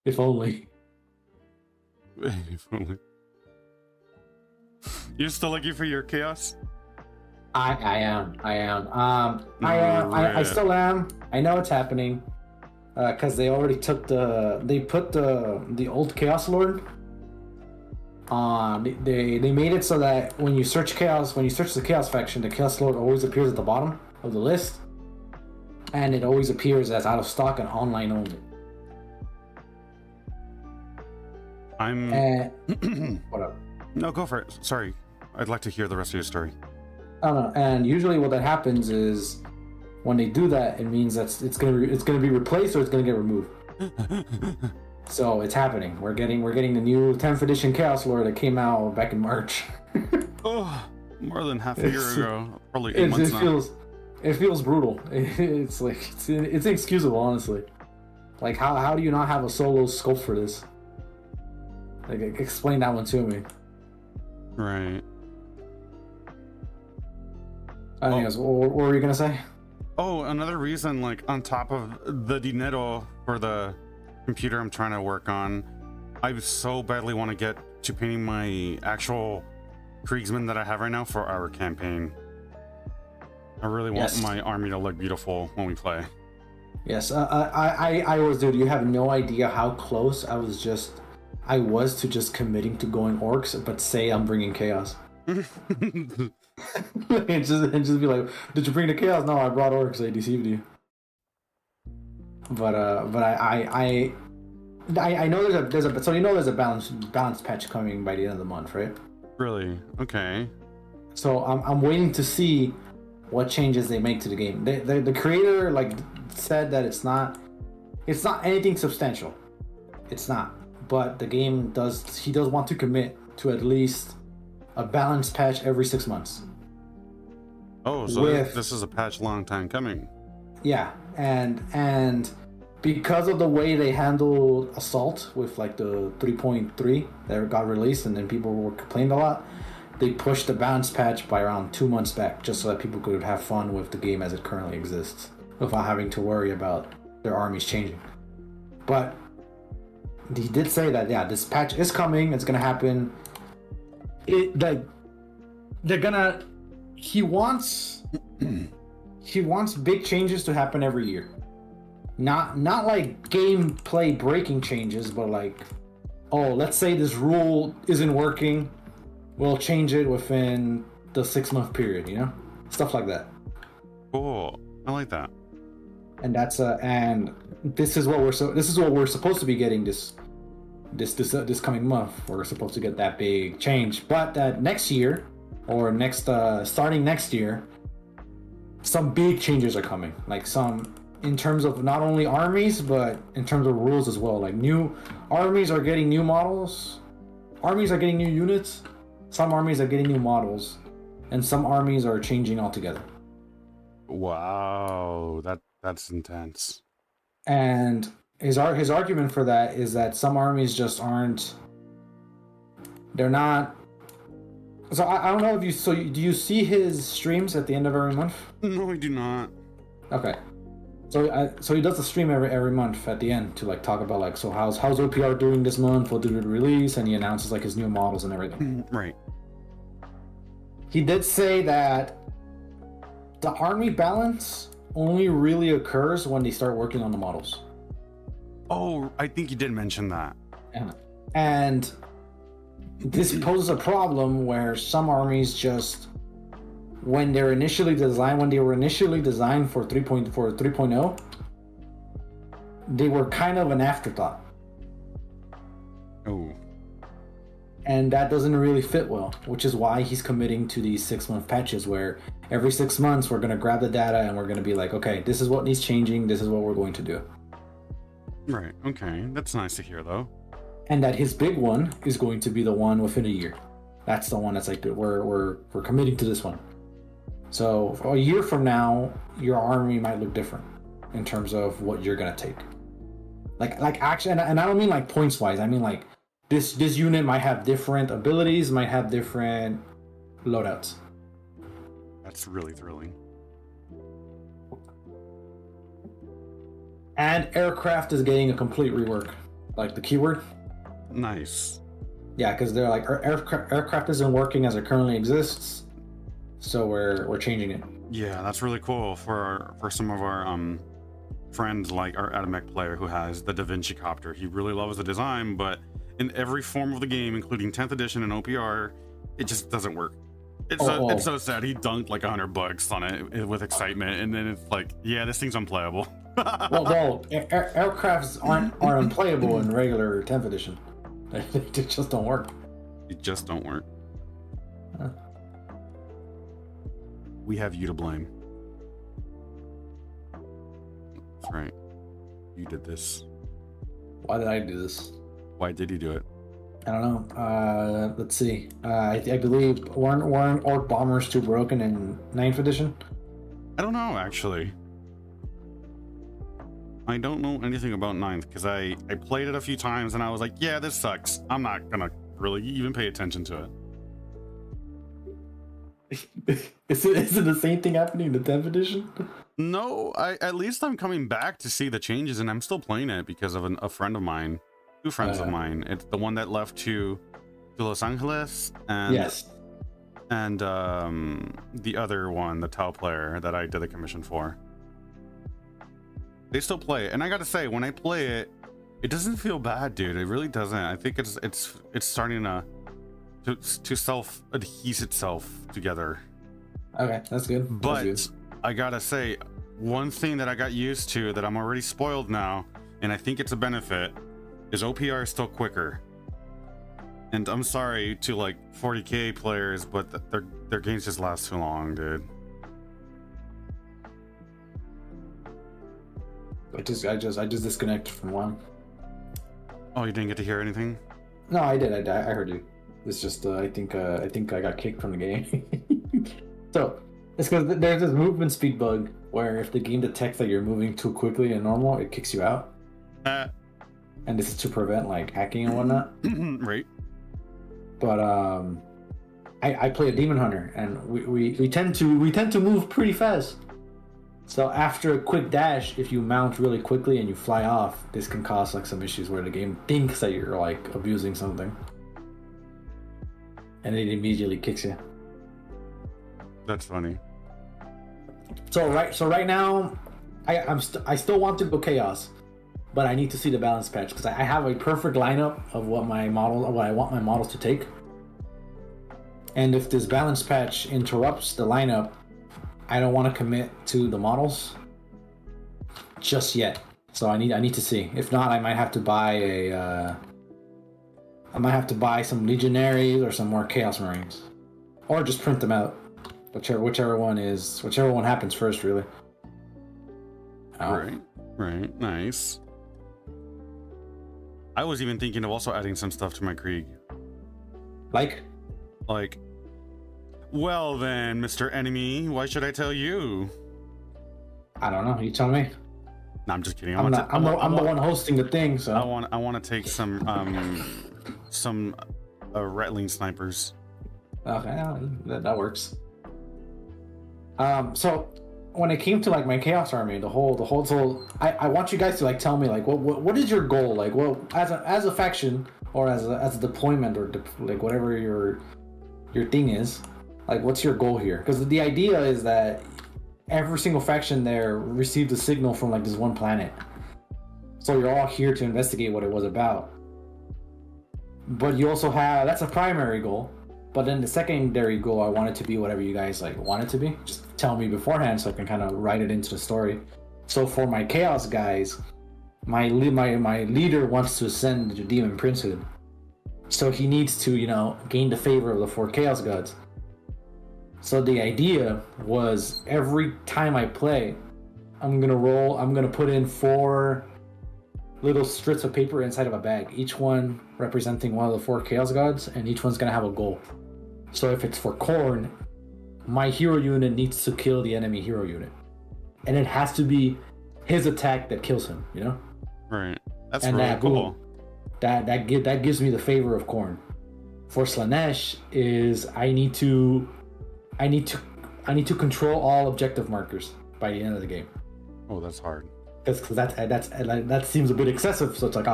If only. If only. You're still looking for your chaos? I am. I still am. I know it's happening. Because they already put the old Chaos Lord on. They made it so that when you search the Chaos faction, the Chaos Lord always appears at the bottom of the list, and it always appears as out of stock and online only. What up? No, go for it. Sorry, I'd like to hear the rest of your story. I don't know. And usually, what that happens is when they do that, it means that it's gonna be replaced or it's gonna get removed. So it's happening. We're getting the new 10th edition Chaos Lore that came out back in March. Oh, more than half a year It's- ago. Probably 8 months now. It feels brutal. It's like it's inexcusable, honestly. Like how do you not have a solo scope for this? Like explain that one to me. Right. Anyways, what were you gonna say? Oh, another reason, like on top of the dinero for the computer I'm trying to work on, I so badly want to get to painting my actual Kriegsmen that I have right now for our campaign. I really want Yes. my army to look beautiful when we play. Yes, I was, dude. You have no idea how close I was to just committing to going orcs, but say I'm bringing chaos. and just be like, did you bring the chaos? No, I brought orcs. I deceived you. But I know there's a so you know there's a balance patch coming by the end of the month, right? Really? Okay. So I'm waiting to see what changes they make to the game. The creator like said that it's not anything substantial. It's not. But the game does want to commit to at least a balance patch every 6 months. Oh, so With- this is a patch long time coming. Yeah, and because of the way they handled Assault with like the 3.3 that got released and then people were complaining a lot, they pushed the balance patch by around 2 months back just so that people could have fun with the game as it currently exists without having to worry about their armies changing. But he did say that, yeah, this patch is coming, it's gonna happen. He wants big changes to happen every year. Not like gameplay breaking changes, but like, oh, let's say this rule isn't working, we'll change it within the 6-month period, you know? Stuff like that. Cool. I like that. And that's and this is what we're supposed to be getting this coming month. We're supposed to get that big change, but that next year or starting next year, some big changes are coming. Like some in terms of not only armies but in terms of rules as well. Like new armies are getting new models, armies are getting new units, some armies are getting new models, and some armies are changing altogether. Wow, that's intense. And his argument for that is that some armies just aren't. They're not. So I don't know if you. So do you see his streams at the end of every month? No, I do not. Okay. So he does a stream every month at the end to like talk about like, so how's OPR doing this month? What did it release? And he announces like his new models and everything. Right. He did say that the army balance only really occurs when they start working on the models. Oh, I think you did mention that. Yeah. And this poses a problem where some armies just, when they were initially designed for 3.0, they were kind of an afterthought. Oh. And that doesn't really fit well, which is why he's committing to these 6-month patches where every 6 months we're going to grab the data and we're going to be like, okay, this is what needs changing, this is what we're going to do. Right. Okay. That's nice to hear, though. And that his big one is going to be the one within a year. That's the one that's like, we're committing to this one. So a year from now, your army might look different in terms of what you're going to take. Like action, and I don't mean like points wise. I mean like this unit might have different abilities, might have different loadouts. That's really thrilling. And aircraft is getting a complete rework, like the keyword. Nice. Yeah, because they're like aircraft isn't working as it currently exists, so we're changing it. Yeah, that's really cool for some of our friends, like our Atomic player who has the Da Vinci copter. He really loves the design, but in every form of the game, including 10th edition and OPR, it just doesn't work. It's so sad. He dunked like $100 on it with excitement, and then it's like, yeah, this thing's unplayable. well, aircrafts aren't unplayable in regular 10th edition. They just don't work. It just don't work. Huh. We have you to blame. That's right. You did this. Why did I do this? Why did you do it? I don't know. Let's see. I believe weren't Orc Bombers too broken in 9th edition? I don't know, actually. I don't know anything about 9th because I played it a few times and I was like, yeah, this sucks. I'm not gonna really even pay attention to it. Is it the same thing happening in the 10th edition? No, at least I'm coming back to see the changes, and I'm still playing it because of a friend of mine, two friends of mine. It's the one that left to Los Angeles, and Yes, and the other one, the Tau player that I did the commission for. They still play it, and I gotta say, when I play it, it doesn't feel bad, dude. It really doesn't. I think it's starting to self adhese itself together. okay, that's good. But That's good. I gotta say, one thing that I got used to that I'm already spoiled now, and I think it's a benefit, is OPR is still quicker. And I'm sorry to like 40k players, but their games just last too long, dude. I just disconnected from one. Oh, you didn't get to hear anything? No, I did. I heard you. It's just I think I got kicked from the game. So it's because there's this movement speed bug where if the game detects that you're moving too quickly and normal, it kicks you out. And this is to prevent like hacking and whatnot. Right. But I play a demon hunter, and we tend to move pretty fast. So after a quick dash, if you mount really quickly and you fly off, this can cause like some issues where the game thinks that you're like abusing something, and it immediately kicks you. That's funny. So right now, I still want to go chaos, but I need to see the balance patch because I have a perfect lineup of what I want my models to take. And if this balance patch interrupts the lineup, I don't want to commit to the models just yet. So I need to see. If not, I might have to buy some legionaries or some more chaos marines, or just print them out. Whichever one happens first, really. Right, nice. I was even thinking of also adding some stuff to my Krieg. Like, well then, Mr. Enemy, why should I tell you? I don't know. You tell me. No, I'm just kidding. I'm the one hosting the thing, so I want to take some Rattling snipers. okay, that works. So when it came to like my chaos army, the whole so I want you guys to like tell me like what is your goal, like as a faction or as a deployment or like whatever your thing is, like what's your goal here? Because the idea is that every single faction there received a signal from like this one planet, so you're all here to investigate what it was about. But you also have, that's a primary goal. But then the secondary goal, I want it to be whatever you guys like want it to be. Just tell me beforehand so I can kind of write it into the story. So for my chaos guys, my leader wants to ascend the demon princehood. So he needs to, gain the favor of the 4 chaos gods. So the idea was every time I play, I'm gonna put in 4 little strips of paper inside of a bag, each one representing one of the 4 chaos gods, and each one's gonna have a goal. So if it's for Khorne, my hero unit needs to kill the enemy hero unit, and it has to be his attack that kills him. Right. That's and really that, cool. That gives me the favor of Khorne. For Slanesh is I need to control all objective markers by the end of the game. Oh, that's hard. Because that seems a bit excessive. So it's like,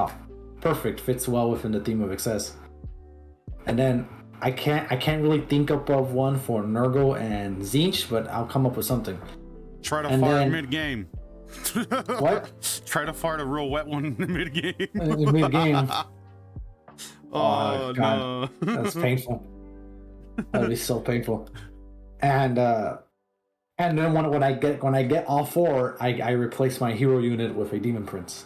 perfect, fits well within the theme of excess. And then I can't really think up of one for Nurgle and Tzeentch, but I'll come up with something. Try to fart mid-game. What? Try to fart a real wet one mid-game. Mid-game. Oh, God. no. That's painful. That'd be so painful. And then when I get all 4, I replace my hero unit with a demon prince.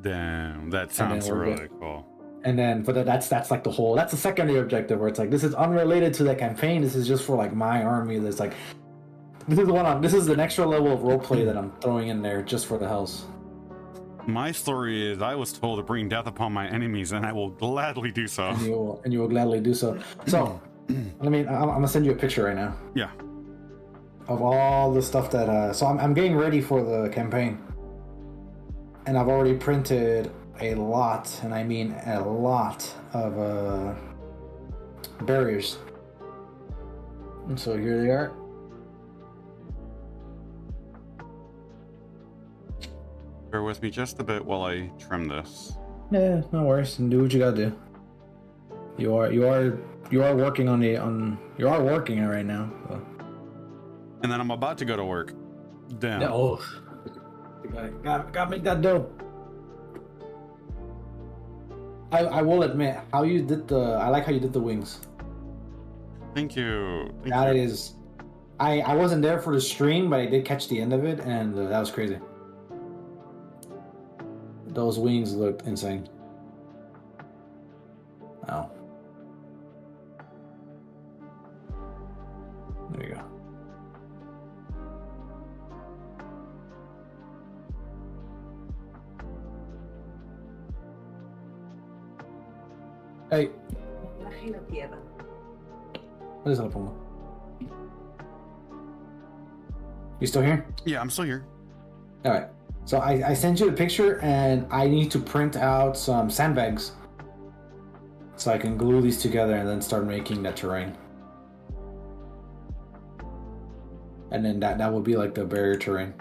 Damn, that sounds really cool. And then, but that's like that's the secondary objective where it's like, this is unrelated to the campaign. This is just for like my army. That's like, this is an extra level of roleplay that I'm throwing in there just for the hells. My story is I was told to bring death upon my enemies, and I will gladly do so. And you will gladly do so. So, I'm gonna send you a picture right now. Yeah. Of all the stuff that so I'm getting ready for the campaign, and I've already printed a lot, and I mean a lot of barriers. And so here they are. Bear with me just a bit while I trim this. Yeah, no worries, and do what you gotta do. You are working on you are working it right now. So. And then I'm about to go to work. Damn. Oh, gotta make that dough. I will admit how you did I like how you did the wings. Thank you. That is, I wasn't there for the stream, but I did catch the end of it, and that was crazy. Those wings looked insane. Oh. There you go. Hey. What is that? You still here? Yeah, I'm still here. All right. So I sent you a picture, and I need to print out some sandbags so I can glue these together and then start making that terrain. And then that will be like the barrier terrain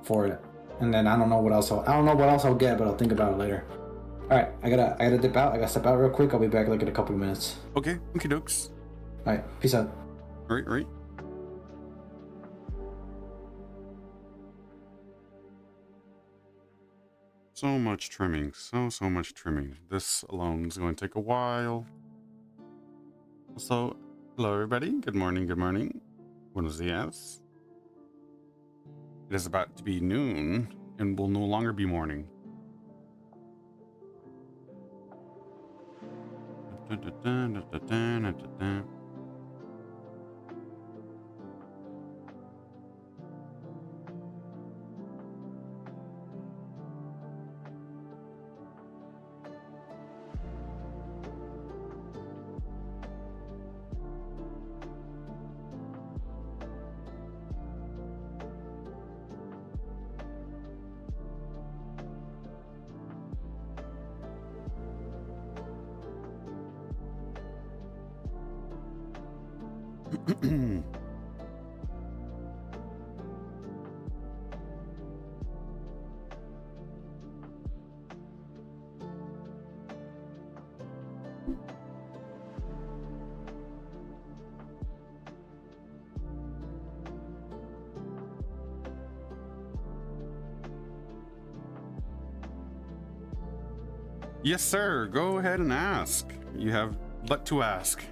for it. And then I don't know what else I'll get, but I'll think about it later. All right, I gotta dip out. I gotta step out real quick. I'll be back like in a couple of minutes. Okay, okie dokes. All right, peace out. Right. So much trimming, so much trimming. This alone is going to take a while. So, hello everybody. Good morning. Buenos dias. It is about to be noon and will no longer be morning. Yes, sir. Go ahead and ask. You have but to ask.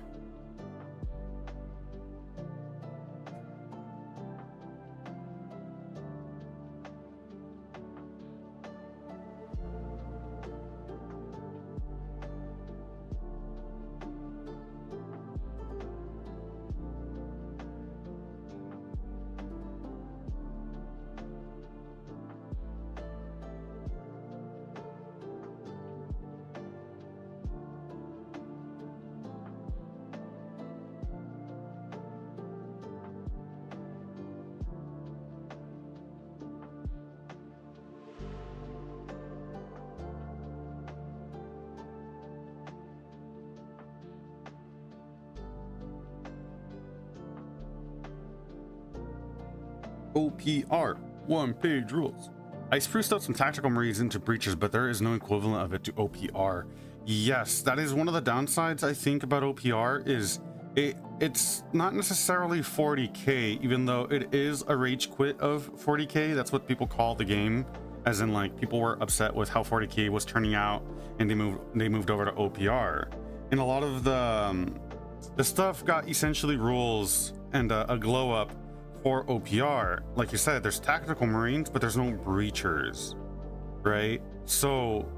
OPR, one-page rules. I spruced up some tactical marines into breaches, but there is no equivalent of it to OPR. Yes, that is one of the downsides I think about OPR is it's not necessarily 40k, even though it is a rage quit of 40k. That's what people call the game, as in like people were upset with how 40k was turning out, and they moved over to OPR. And a lot of the stuff got essentially rules and a glow up for OPR. Like you said, there's tactical marines, but there's no breachers, right? So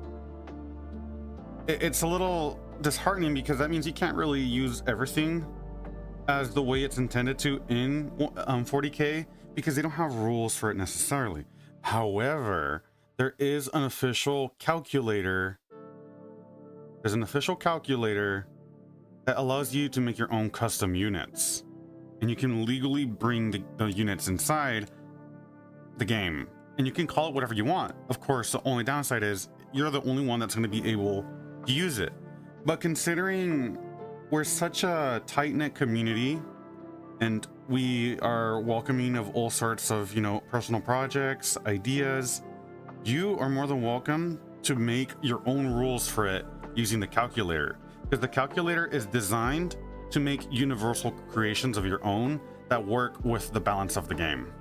it's a little disheartening because that means you can't really use everything as the way it's intended to in 40k because they don't have rules for it necessarily. However, there is an official calculator. There's an official calculator that allows you to make your own custom units. And you can legally bring the units inside the game. And you can call it whatever you want. Of course, the only downside is you're the only one that's going to be able to use it. But considering we're such a tight-knit community and we are welcoming of all sorts of, you know, personal projects, ideas, you are more than welcome to make your own rules for it using the calculator, because the calculator is designed to make universal creations of your own that work with the balance of the game.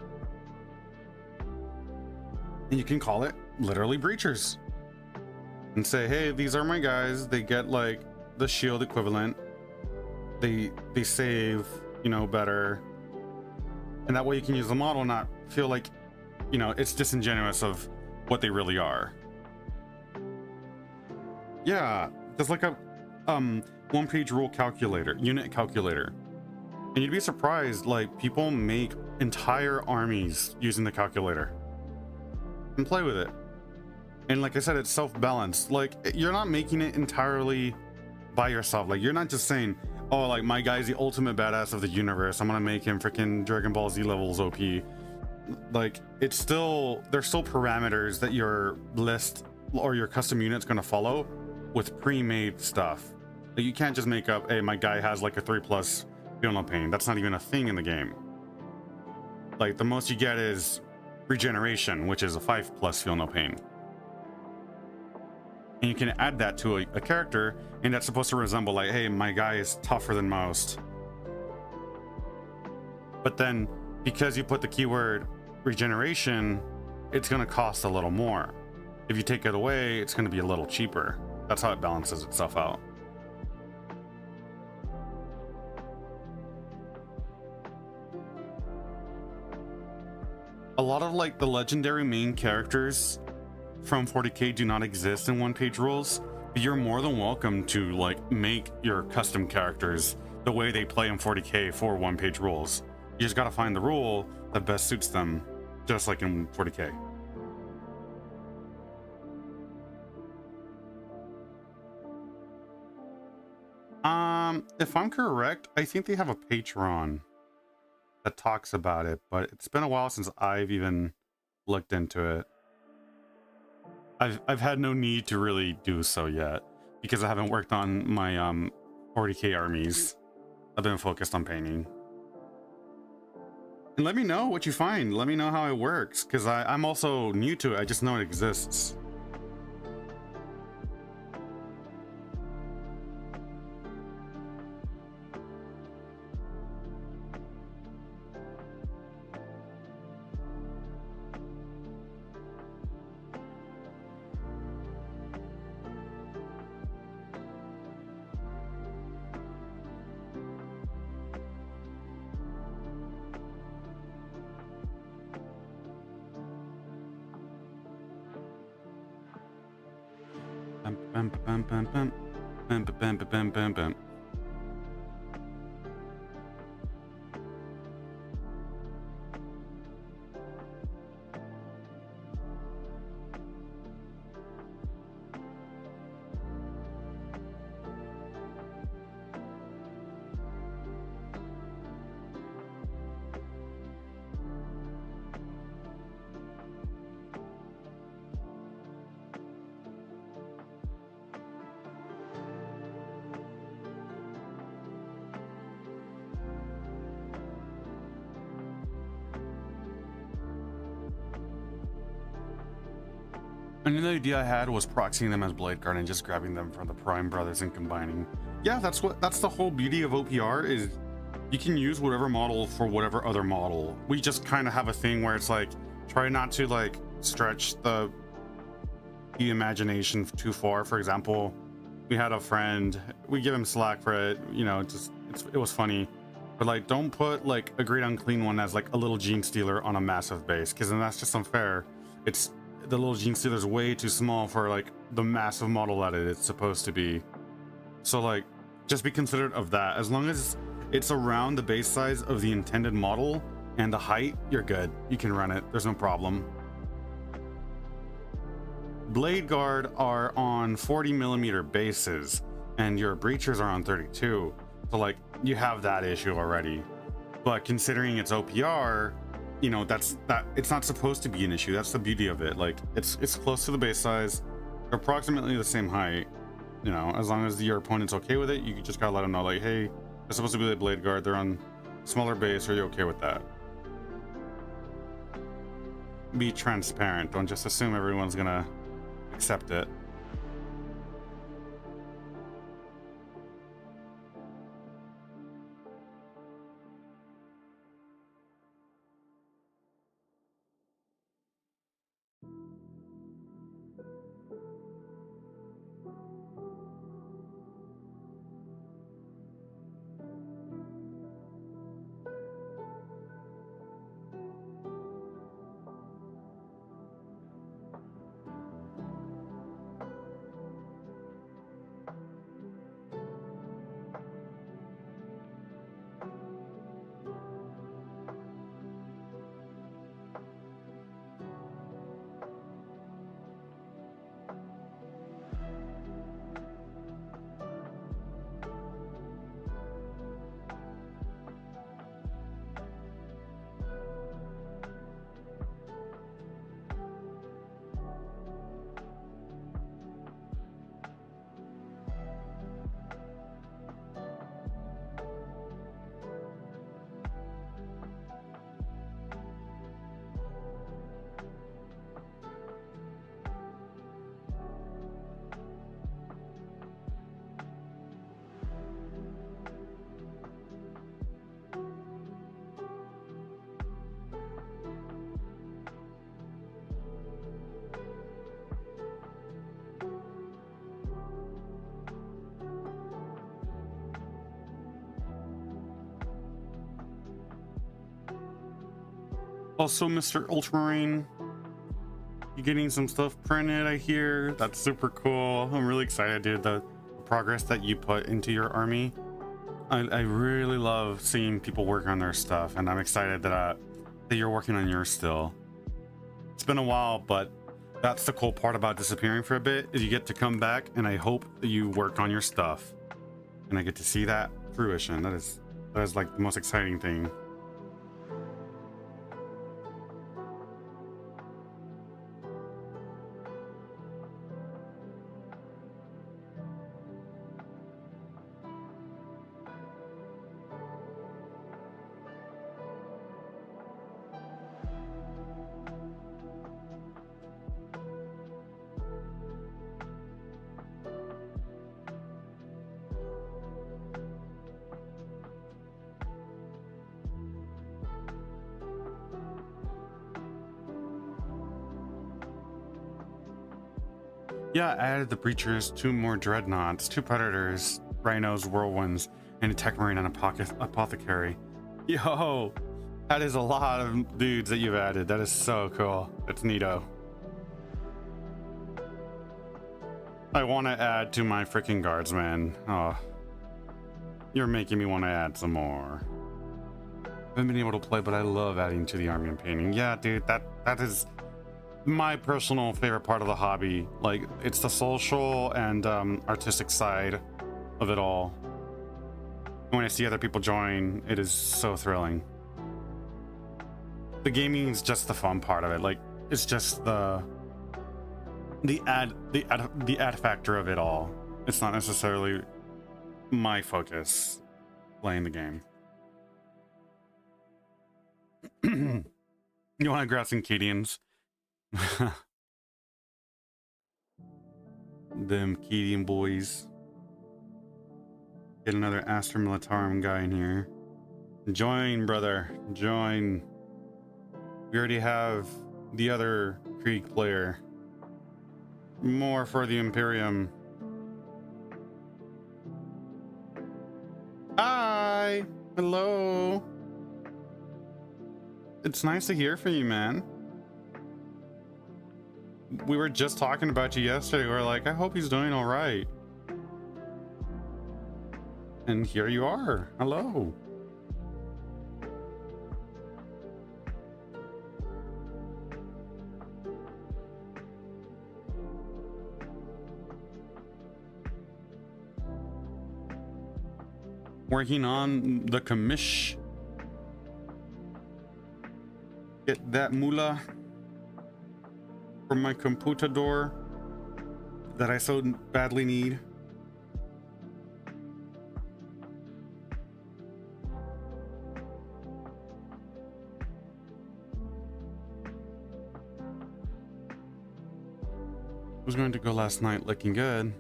And you can call it literally breachers and say, hey, these are my guys. They get like the shield equivalent. They save, you know, better. And that way you can use the model and not feel like, you know, it's disingenuous of what they really are. Yeah, there's like a one-page rule calculator, unit calculator. And you'd be surprised, like, people make entire armies using the calculator and play with it. And like I said, it's self-balanced. Like, you're not making it entirely by yourself. Like, you're not just saying, oh, like, my guy's the ultimate badass of the universe, I'm gonna make him freaking Dragon Ball Z levels OP. Like, it's still, there's still parameters that your list or your custom unit's gonna follow with pre-made stuff. Like, you can't just make up, hey, my guy has like a 3+ feel no pain. That's not even a thing in the game. Like, the most you get is regeneration, which is a 5+ feel no pain. And you can add that to a character, and that's supposed to resemble like, hey, my guy is tougher than most. But then, because you put the keyword regeneration, it's going to cost a little more. If you take it away, it's going to be a little cheaper. That's how it balances itself out. A lot of like the legendary main characters from 40k do not exist in one-page rules, but you're more than welcome to like make your custom characters the way they play in 40k for one-page rules. You just gotta find the rule that best suits them, just like in 40k. If I'm correct, I think they have a Patreon that talks about it, but it's been a while since I've even looked into it. I've had no need to really do so yet because I haven't worked on my 40k armies. I've been focused on painting. And let me know what you find. Let me know how it works, because I'm also new to it. I just know it exists. Bum, bum, bum, bum, bum, bum, bum, bum, bum, bum. Another idea I had was proxying them as Blade Guard and just grabbing them from the Prime Brothers and combining. Yeah, that's the whole beauty of OPR, is you can use whatever model for whatever other model. We just kind of have a thing where it's like, try not to like stretch the imagination too far. For example, we had a friend, we give him slack for it, you know, it was funny, but like, don't put like a Great Unclean One as like a little Gene Stealer on a massive base, because then that's just unfair. It's the little Gene Stealer is way too small for like the massive model that it's supposed to be. So like, just be considerate of that. As long as it's around the base size of the intended model and the height, you're good. You can run it. There's no problem. Blade Guard are on 40mm bases, and your breachers are on 32. So like you have that issue already. But considering it's OPR, you know, that it's not supposed to be an issue. That's the beauty of it. Like it's close to the base size, they're approximately the same height. You know, as long as your opponent's okay with it, you just gotta let them know, like, hey, they're supposed to be the Blade Guard, they're on smaller base, are you okay with that? Be transparent, don't just assume everyone's gonna accept it. Also, Mr. Ultramarine, you're getting some stuff printed, I hear. That's super cool. I'm really excited, dude. The progress that you put into your army. I really love seeing people work on their stuff, and I'm excited that you're working on yours still. It's been a while, but that's the cool part about disappearing for a bit, is you get to come back, and I hope that you worked on your stuff. And I get to see that fruition. That is like the most exciting thing. Yeah, I added the breachers, 2 more dreadnoughts, 2 predators, rhinos, whirlwinds, and a tech marine and apothecary. Yo, that is a lot of dudes that you've added. That is so cool. That's neato. I want to add to my freaking guardsmen. Oh, you're making me want to add some more. I haven't been able to play, but I love adding to the army and painting. Yeah, dude, that is my personal favorite part of the hobby. Like, it's the social and artistic side of it all. When I see other people join, it is so thrilling. The gaming is just the fun part of it. Like, it's just the ad factor of it all. It's not necessarily my focus playing the game. You want to grab some Cadians? Them Cadian boys. Get another Astra Militarum guy in here. Join, brother. Join. We already have the other Krieg player. More for the Imperium. Hi. Hello. It's nice to hear from you, man. We were just talking about you yesterday. We were like, I hope he's doing all right. And here you are. Hello. working on the commish. Get that moolah for my computador that I so badly need. Was going to go last night, looking good.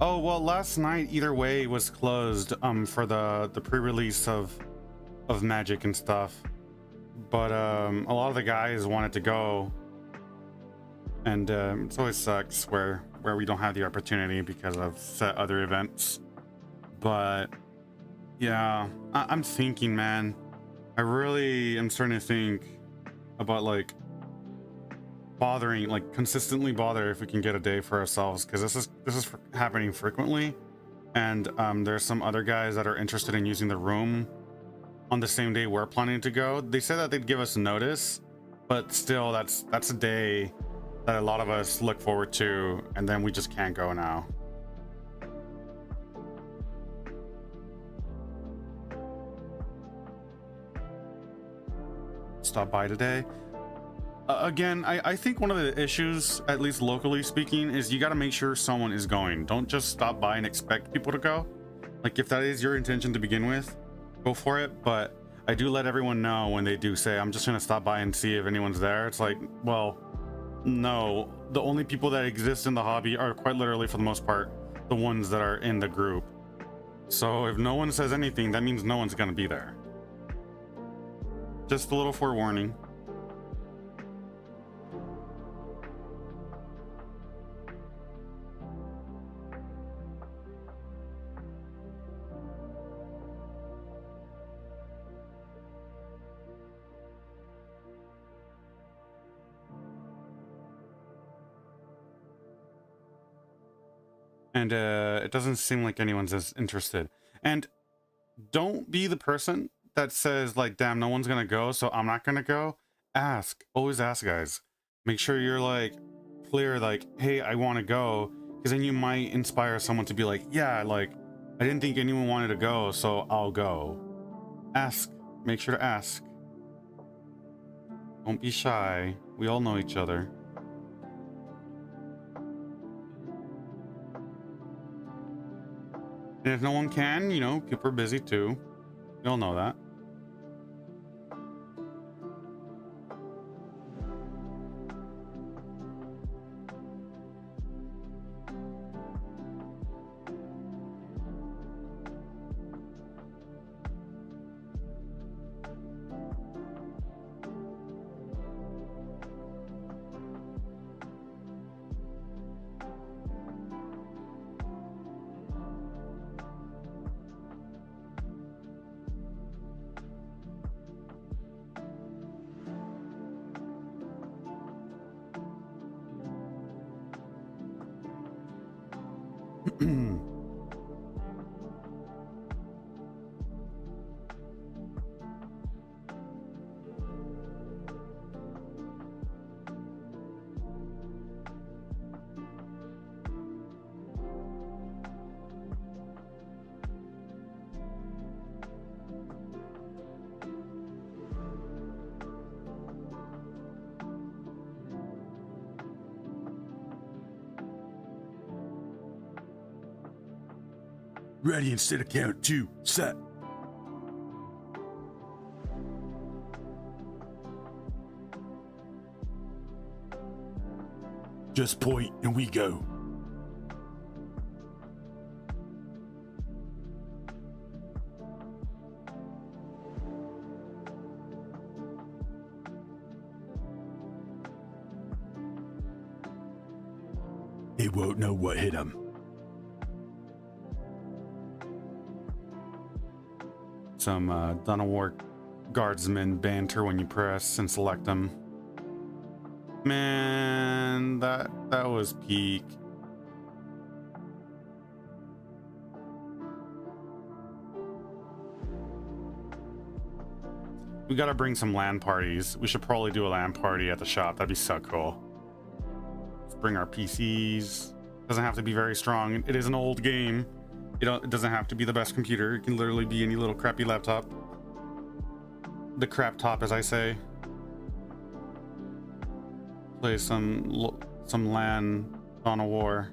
Oh well, last night either way was closed for the pre-release of Magic and stuff, but a lot of the guys wanted to go, and it always sucks where we don't have the opportunity because of set other events. But yeah, I'm thinking, man, I really am starting to think about like bothering, like consistently bother if we can get a day for ourselves, because this is happening frequently, and there's some other guys that are interested in using the room on the same day we're planning to go. They said that they'd give us notice, but still that's a day that a lot of us look forward to, and then we just can't go now. Stop by today. Again, I think one of the issues, at least locally speaking, is you got to make sure someone is going. Don't just stop by and expect people to go. Like, if that is your intention to begin with, go for it. But I do let everyone know when they do say, I'm just going to stop by and see if anyone's there. It's like, well, no. The only people that exist in the hobby are quite literally, for the most part, the ones that are in the group. So if no one says anything, that means no one's going to be there. Just a little forewarning. And it doesn't seem like anyone's as interested. And don't be the person that says like, damn, no one's gonna go, so I'm not gonna go. Ask. Always ask, guys. Make sure you're like clear, like, hey, I want to go, because then you might inspire someone to be like, yeah, like, I didn't think anyone wanted to go, so I'll go. Ask. Make sure to ask. Don't be shy. We all know each other. And if no one can, you know, people are busy too. We all know that. Ready instead of count 2, set. Just point and we go. They won't know what hit them. Some Dawn of War guardsmen banter when you press and select them. Man, that was peak. We gotta bring some LAN parties. We should probably do a LAN party at the shop. That'd be so cool. Let's bring our PCs. Doesn't have to be very strong. It is an old game, It doesn't have to be the best computer. It can literally be any little crappy laptop. The crap top, as I say. Play some LAN on a war.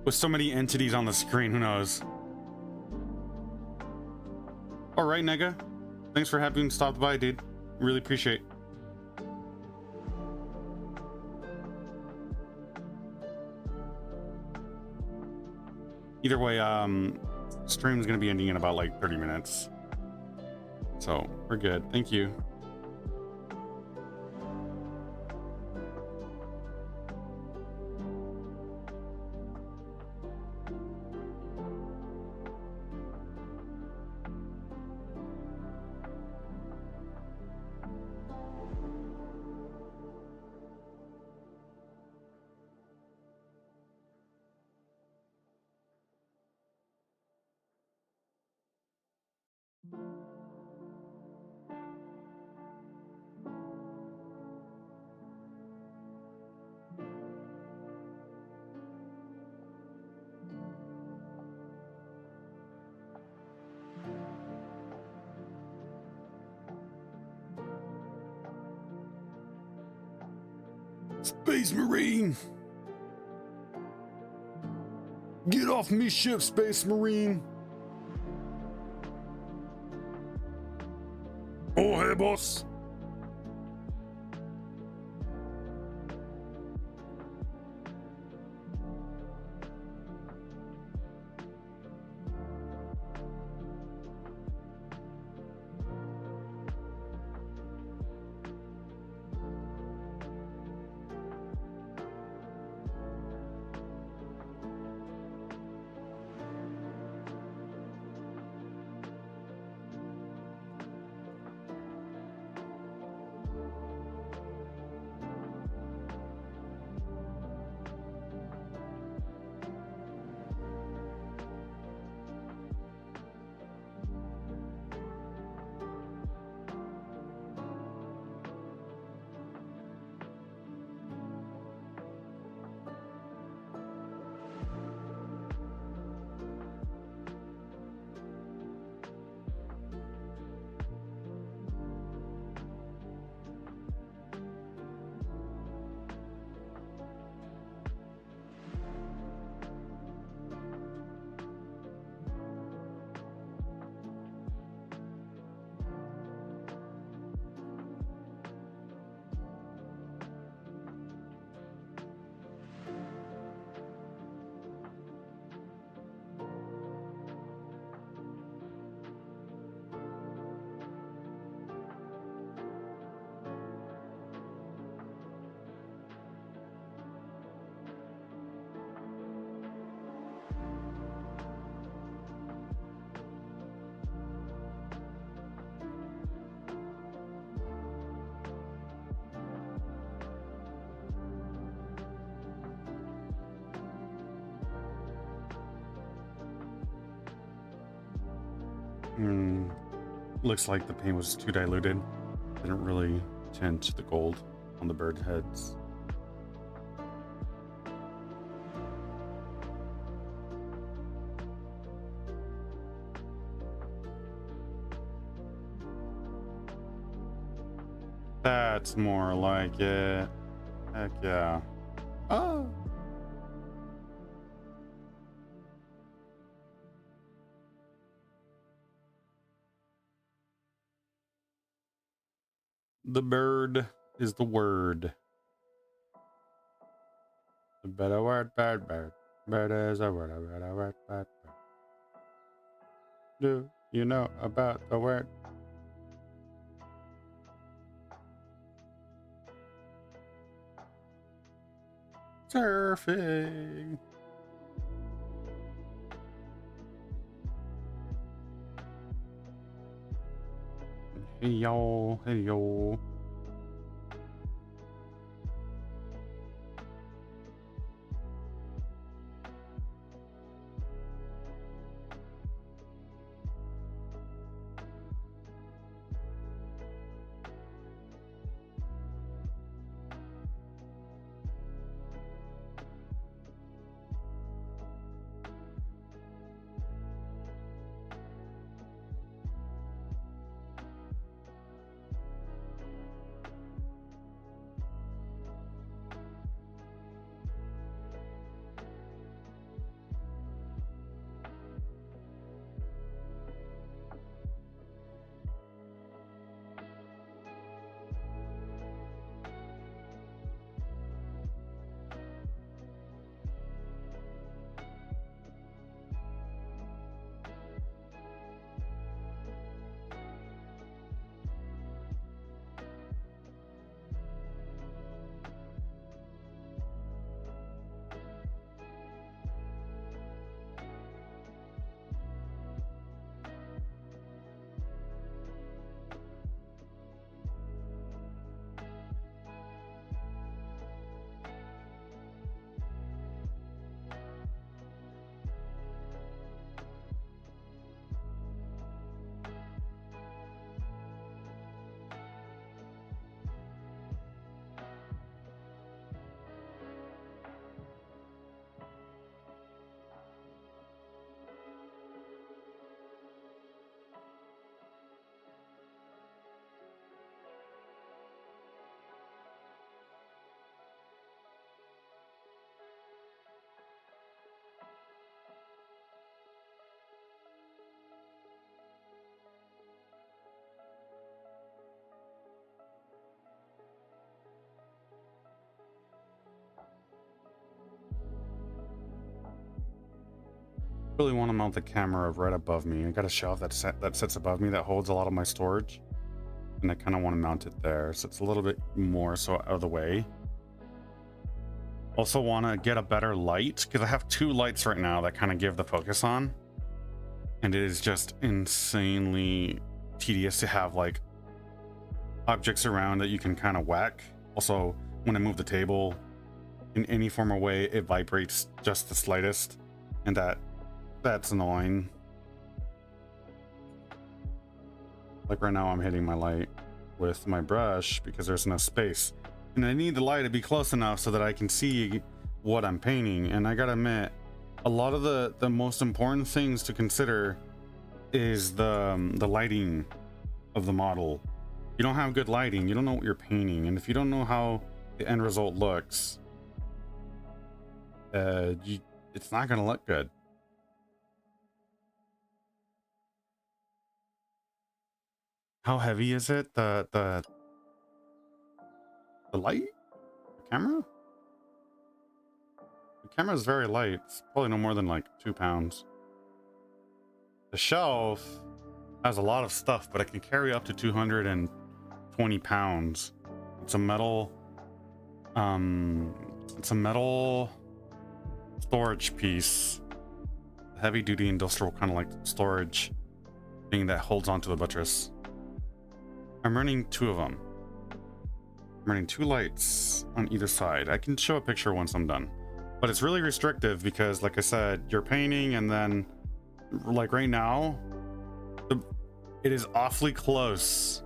With so many entities on the screen, who knows? All right, Nega. Thanks for having stopped by, dude. Really appreciate. Either way, stream's gonna be ending in about like 30 minutes. So we're good. Thank you. Space Marine! Get off me ship, Space Marine! Oh, hey, boss! Looks like the paint was too diluted. Didn't really tint the gold on the bird heads. That's more like it. Heck yeah. Oh. The bird is the word. The better word, bird, bird. Bird is a word, bird, bird. Do you know about the word? Surfing. Hey yo, hey yo. Really want to mount the camera right above me. I got a shelf that sits above me that holds a lot of my storage, and I kind of want to mount it there, so it's a little bit more so out of the way. Also want to get a better light because I have 2 lights right now that kind of give the focus on, and it is just insanely tedious to have like objects around that you can kind of whack. Also, when I move the table in any form or way, it vibrates just the slightest, and that's annoying. Like right now I'm hitting my light with my brush because there's no space, and I need the light to be close enough so that I can see what I'm painting. And I gotta admit, a lot of the most important things to consider is the lighting of the model. You don't have good lighting, you don't know what you're painting, and if you don't know how the end result looks, it's not gonna look good. How heavy is it? The light? The camera? The camera is very light. It's probably no more than like 2 pounds. The shelf has a lot of stuff, but it can carry up to 220 pounds. It's a metal storage piece, heavy duty industrial kind of like storage thing that holds onto the buttress. I'm running 2 of them. I'm running 2 lights on either side. I can show a picture once I'm done, but it's really restrictive because, like I said, you're painting, and then like right now it is awfully close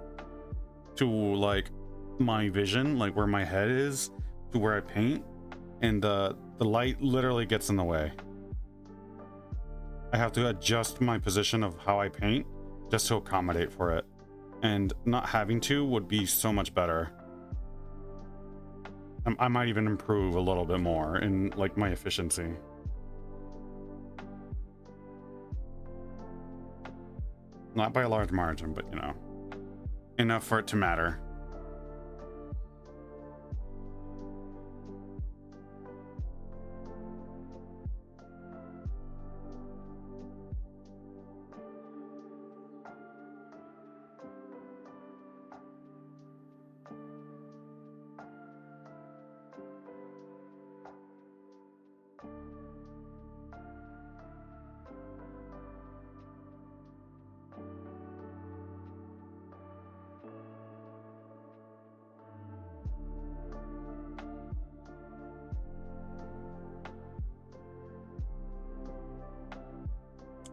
to like my vision, like where my head is to where I paint, and the light literally gets in the way. I have to adjust my position of how I paint just to accommodate for it, and not having to would be so much better. I might even improve a little bit more in like my efficiency. Not by a large margin, but you know, enough for it to matter.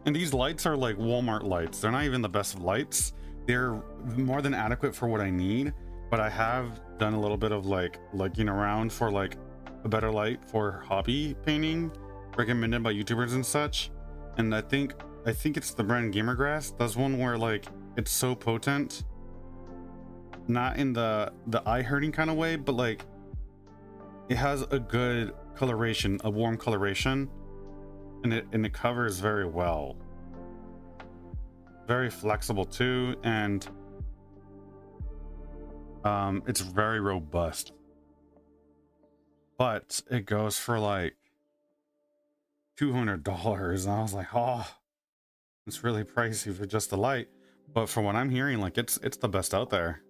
And these lights are like Walmart lights. They're not even the best of lights. They're more than adequate for what I need, but I have done a little bit of like looking around for like a better light for hobby painting recommended by YouTubers and such. And I think it's the brand Gamer Grass does one where like it's so potent, not in the eye hurting kind of way, but like it has a good coloration, a warm coloration, and it covers very well. Very flexible too, and it's very robust. But it goes for like $200, and I was like, oh, it's really pricey for just the light. But from what I'm hearing, like it's the best out there.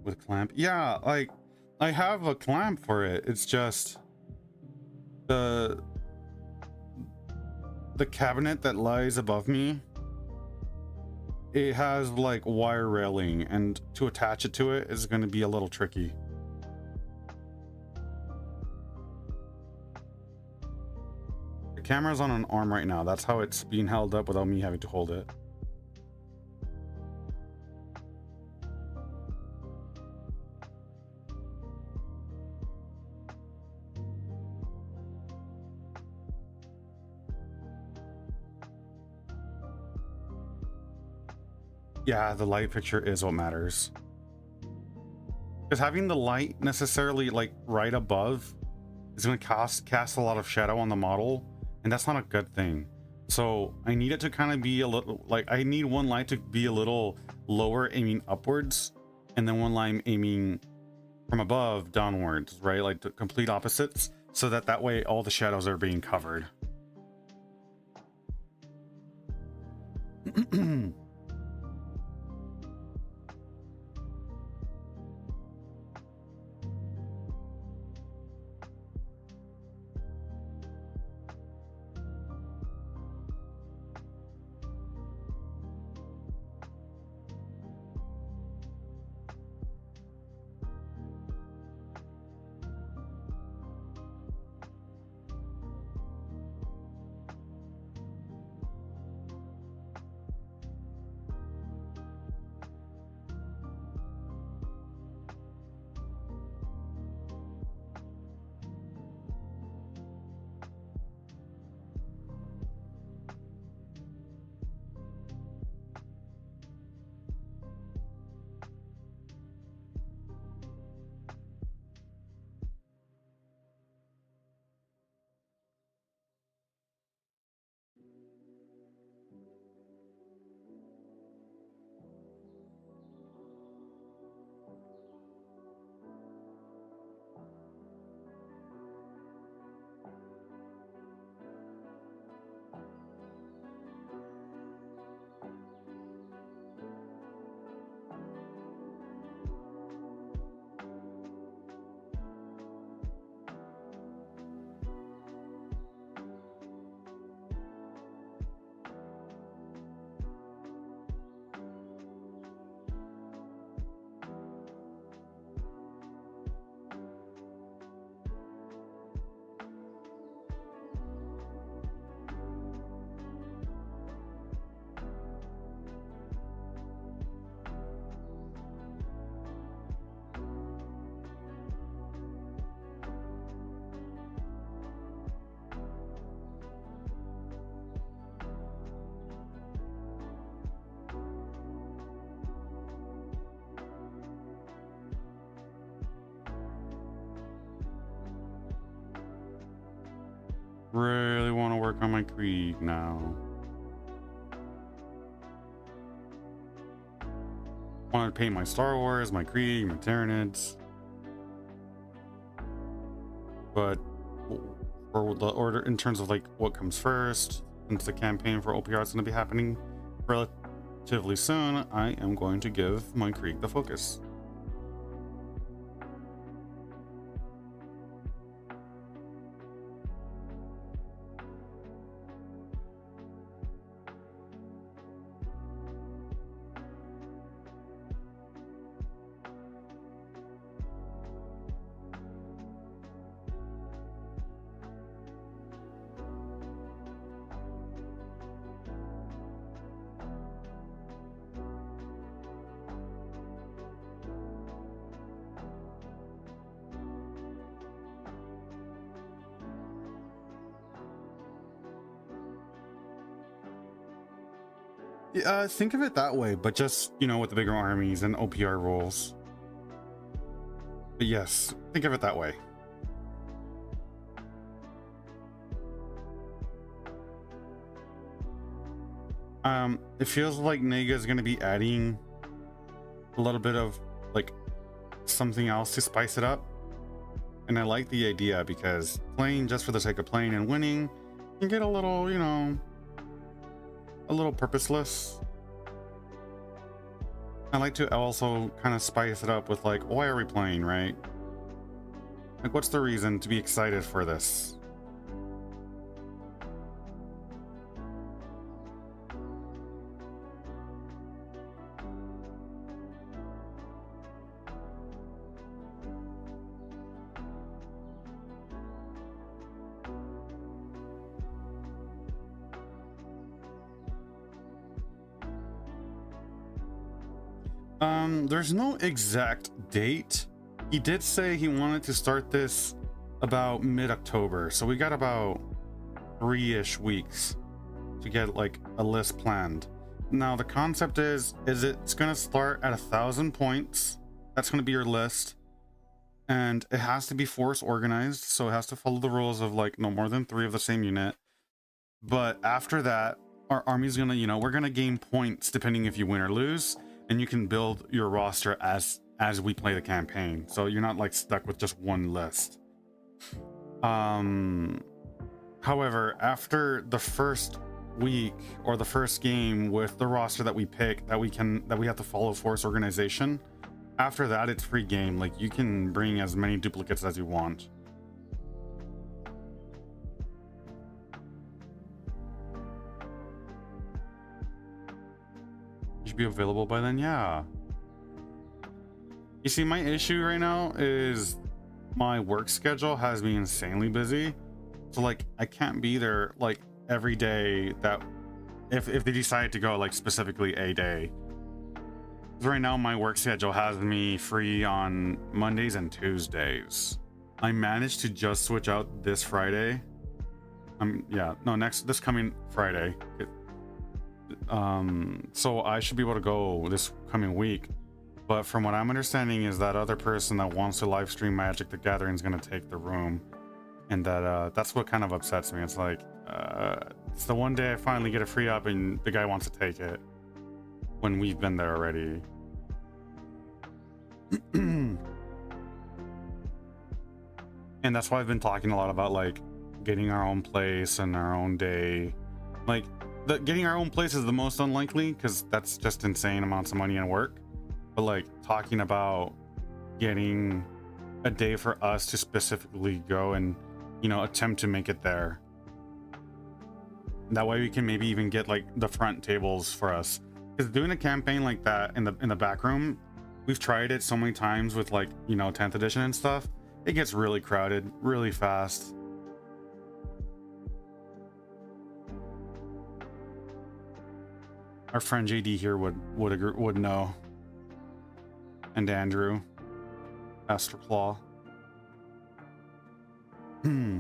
With clamp, yeah, like I have a clamp for it. It's just the cabinet that lies above me, it has like wire railing, and to attach it to it is going to be a little tricky. The camera's on an arm right now. That's how it's being held up without me having to hold it. Yeah, the light picture is what matters. Because having the light necessarily like right above is going to cast a lot of shadow on the model, and that's not a good thing. So I need it to kind of be a little like, I need one light to be a little lower aiming upwards, and then one line aiming from above downwards, right? Like the complete opposites, so that way all the shadows are being covered. Really want to work on my Krieg now. Want to paint my Star Wars, my Krieg, my Tyranids. But for the order, in terms of like what comes first, since the campaign for OPR is going to be happening relatively soon, I am going to give my Krieg the focus. Yeah, think of it that way, but just, you know, with the bigger armies and OPR roles. But yes, think of it that way. It feels like Nega is going to be adding a little bit of like something else to spice it up. And I like the idea because playing just for the sake of playing and winning can get a little, you know, a little purposeless. I like to also kind of spice it up with like, why are we playing, right? Like, what's the reason to be excited for this? There's no exact date. He did say he wanted to start this about mid-October, so we got about 3-ish weeks to get like a list planned. Now the concept is it's gonna start at 1,000 points. That's gonna be your list, and it has to be force organized, so it has to follow the rules of like no more than 3 of the same unit. But after that, our army's gonna, you know, we're gonna gain points depending if you win or lose. and you can build your roster as we play the campaign, so you're not like stuck with just one list. However, after the first week or the first game with the roster that we pick, that we have to follow Force Organization, after that it's free game. Like, you can bring as many duplicates as you want. You should be available by then. Yeah. You see, my issue right now is my work schedule has me insanely busy. So like, I can't be there like every day that if they decide to go like specifically a day. Right now my work schedule has me free on Mondays and Tuesdays. I managed to just switch out this Friday. This coming Friday. So I should be able to go this coming week. But from what I'm understanding is that other person that wants to live stream Magic the Gathering is going to take the room. And that's what kind of upsets me. It's like, it's the one day I finally get a free up and the guy wants to take it when we've been there already. And that's why I've been talking a lot about like getting our own place and our own day. Like, getting our own place is the most unlikely because that's just insane amounts of money and work. But like, talking about getting a day for us to specifically go and, you know, attempt to make it there. That way we can maybe even get like the front tables for us. Because doing a campaign like that in the back room, we've tried it so many times with like, you know, 10th edition and stuff. It gets really crowded really fast. Our friend JD here would know. And Andrew, Esther Claw. Yeah,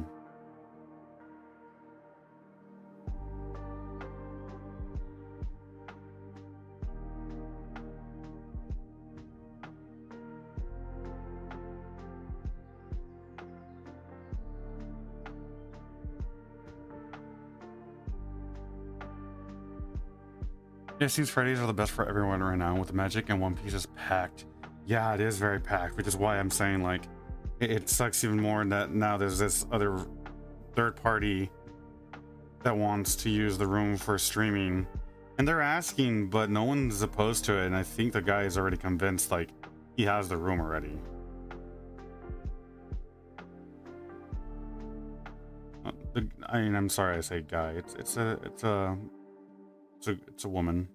it seems Fridays are the best for everyone right now with Magic, and One Piece is packed. Yeah, it is very packed, which is why I'm saying like it sucks even more that now there's this other third party that wants to use the room for streaming, and they're asking, but no one's opposed to it. And I think the guy is already convinced, like he has the room already. I mean, I'm sorry I say guy. It's a woman.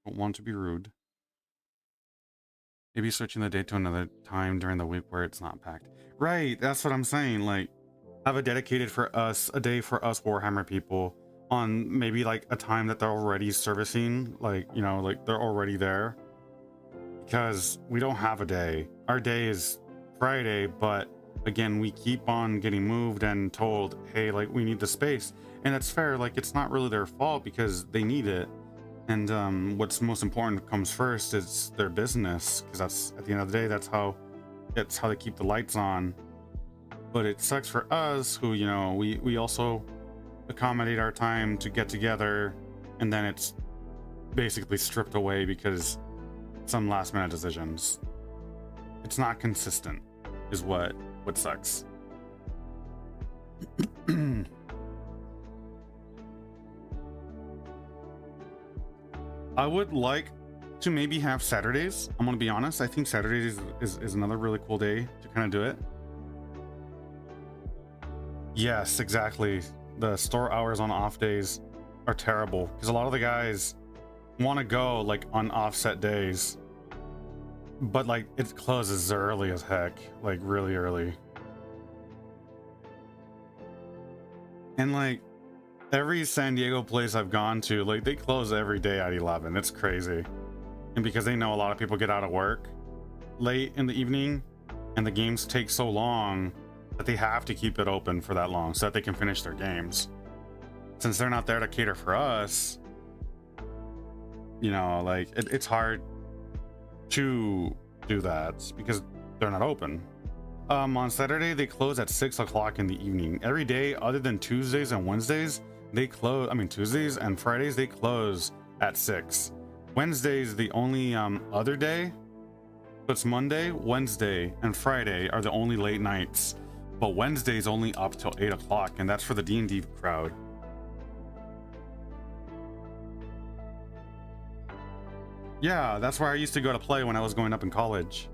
Don't want to be rude. Maybe switching the date to another time during the week where it's not packed. Right, that's what I'm saying. Like, have a dedicated for us, a day for us Warhammer people on maybe like a time that they're already servicing, like, you know, like they're already there. Because we don't have a day. Our day is Friday, but again, we keep on getting moved and told, hey, like, we need the space. And it's fair, like, it's not really their fault because they need it. And what's most important comes first is their business, because that's, at the end of the day, that's how they keep the lights on. But it sucks for us who, you know, we also accommodate our time to get together, and then it's basically stripped away because some last minute decisions. It's not consistent is what sucks. I would like to maybe have Saturdays. I'm gonna be honest, I think Saturdays is another really cool day to kind of do it. Yes, exactly. The store hours on off days are terrible because a lot of the guys want to go like on offset days, but like it closes early as heck, like really early. And like every San Diego place I've gone to, like they close every day at 11. It's crazy. And because they know a lot of people get out of work late in the evening and the games take so long that they have to keep it open for that long so that they can finish their games. Since they're not there to cater for us, you know, like it's hard to do that because they're not open. On Saturday, they close at 6 o'clock in the evening. Every day other than Tuesdays and Wednesdays, they close. I mean, Tuesdays and Fridays they close at 6. Wednesday's the only other day. So it's Monday, Wednesday, and Friday are the only late nights. But Wednesday's only up till 8 o'clock, and that's for the D&D crowd. Yeah, that's where I used to go to play when I was going up in college.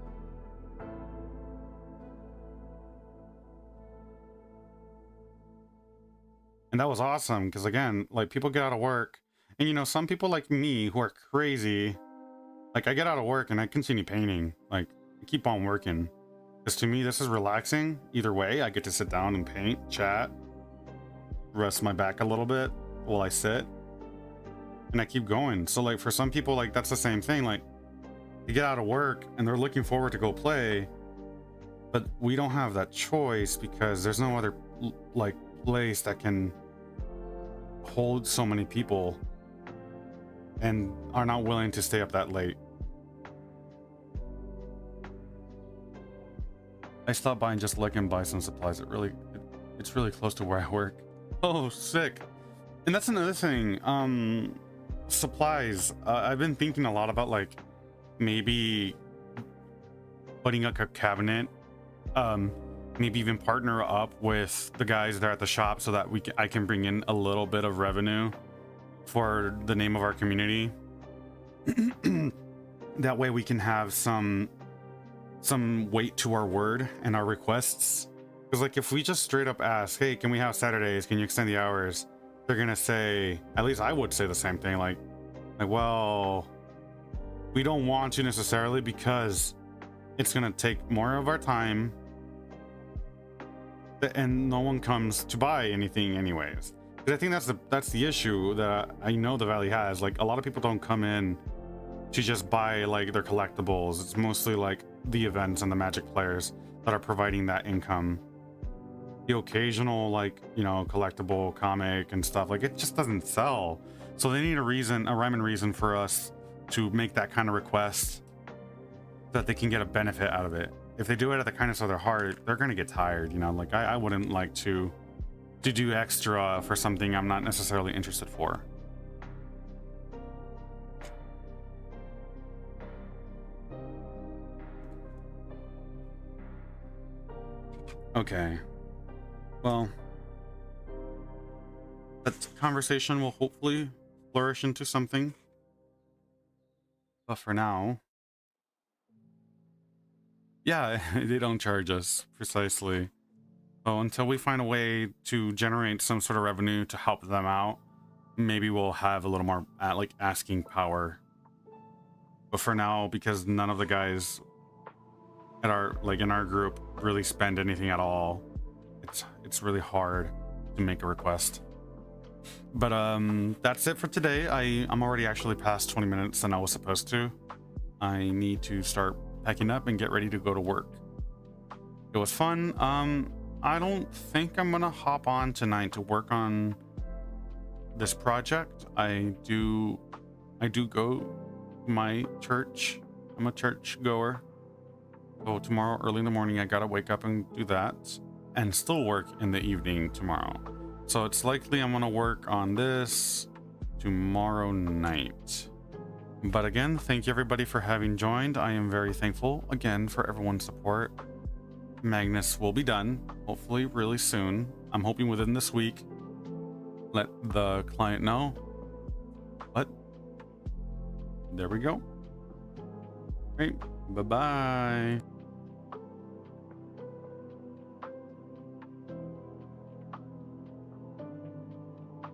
And that was awesome, because again, like, people get out of work, and you know, some people like me who are crazy, like, I get out of work and I continue painting, like, I keep on working. Because to me, this is relaxing. Either way, I get to sit down and paint, chat, rest my back a little bit while I sit, and I keep going. So like, for some people, like, that's the same thing. Like, they get out of work and they're looking forward to go play, but we don't have that choice because there's no other like place that can hold so many people and are not willing to stay up that late. I stopped by and just look and buy some supplies. It's really close to where I work. Oh, sick. And that's another thing. Supplies. I've been thinking a lot about, like, maybe putting like a cabinet. Maybe even partner up with the guys that are at the shop so that I can bring in a little bit of revenue for the name of our community. That way we can have some weight to our word and our requests. Because like, if we just straight up ask, hey, can we have Saturdays, can you extend the hours, they're gonna say, at least I would say the same thing, like well, we don't want to necessarily because it's gonna take more of our time and no one comes to buy anything anyways. Because I think that's the issue that I know the Valley has. Like, a lot of people don't come in to just buy like their collectibles. It's mostly like the events and the Magic players that are providing that income. The occasional, like, you know, collectible comic and stuff, like, it just doesn't sell. So they need a rhyme and reason for us to make that kind of request so that they can get a benefit out of it. If they do it at the kindness of their heart, they're gonna get tired, you know. Like, I wouldn't like to do extra for something I'm not necessarily interested for. Okay, well, that conversation will hopefully flourish into something, but for now, yeah, they don't charge us, precisely. So until we find a way to generate some sort of revenue to help them out, maybe we'll have a little more like asking power. But for now, because none of the guys at in our group really spend anything at all, it's really hard to make a request. But that's it for today. I'm already actually past 20 minutes than I was supposed to. I need to start packing up and get ready to go to work. It was fun. I don't think I'm gonna hop on tonight to work on this project. I do go to my church. I'm a church goer. So tomorrow early in the morning, I gotta wake up and do that, and still work in the evening tomorrow. So it's likely I'm gonna work on this tomorrow night. But again, thank you everybody for having joined. I am very thankful again for everyone's support. Magnus will be done, hopefully really soon. I'm hoping within this week. Let the client know. But there we go. Great. Bye-bye.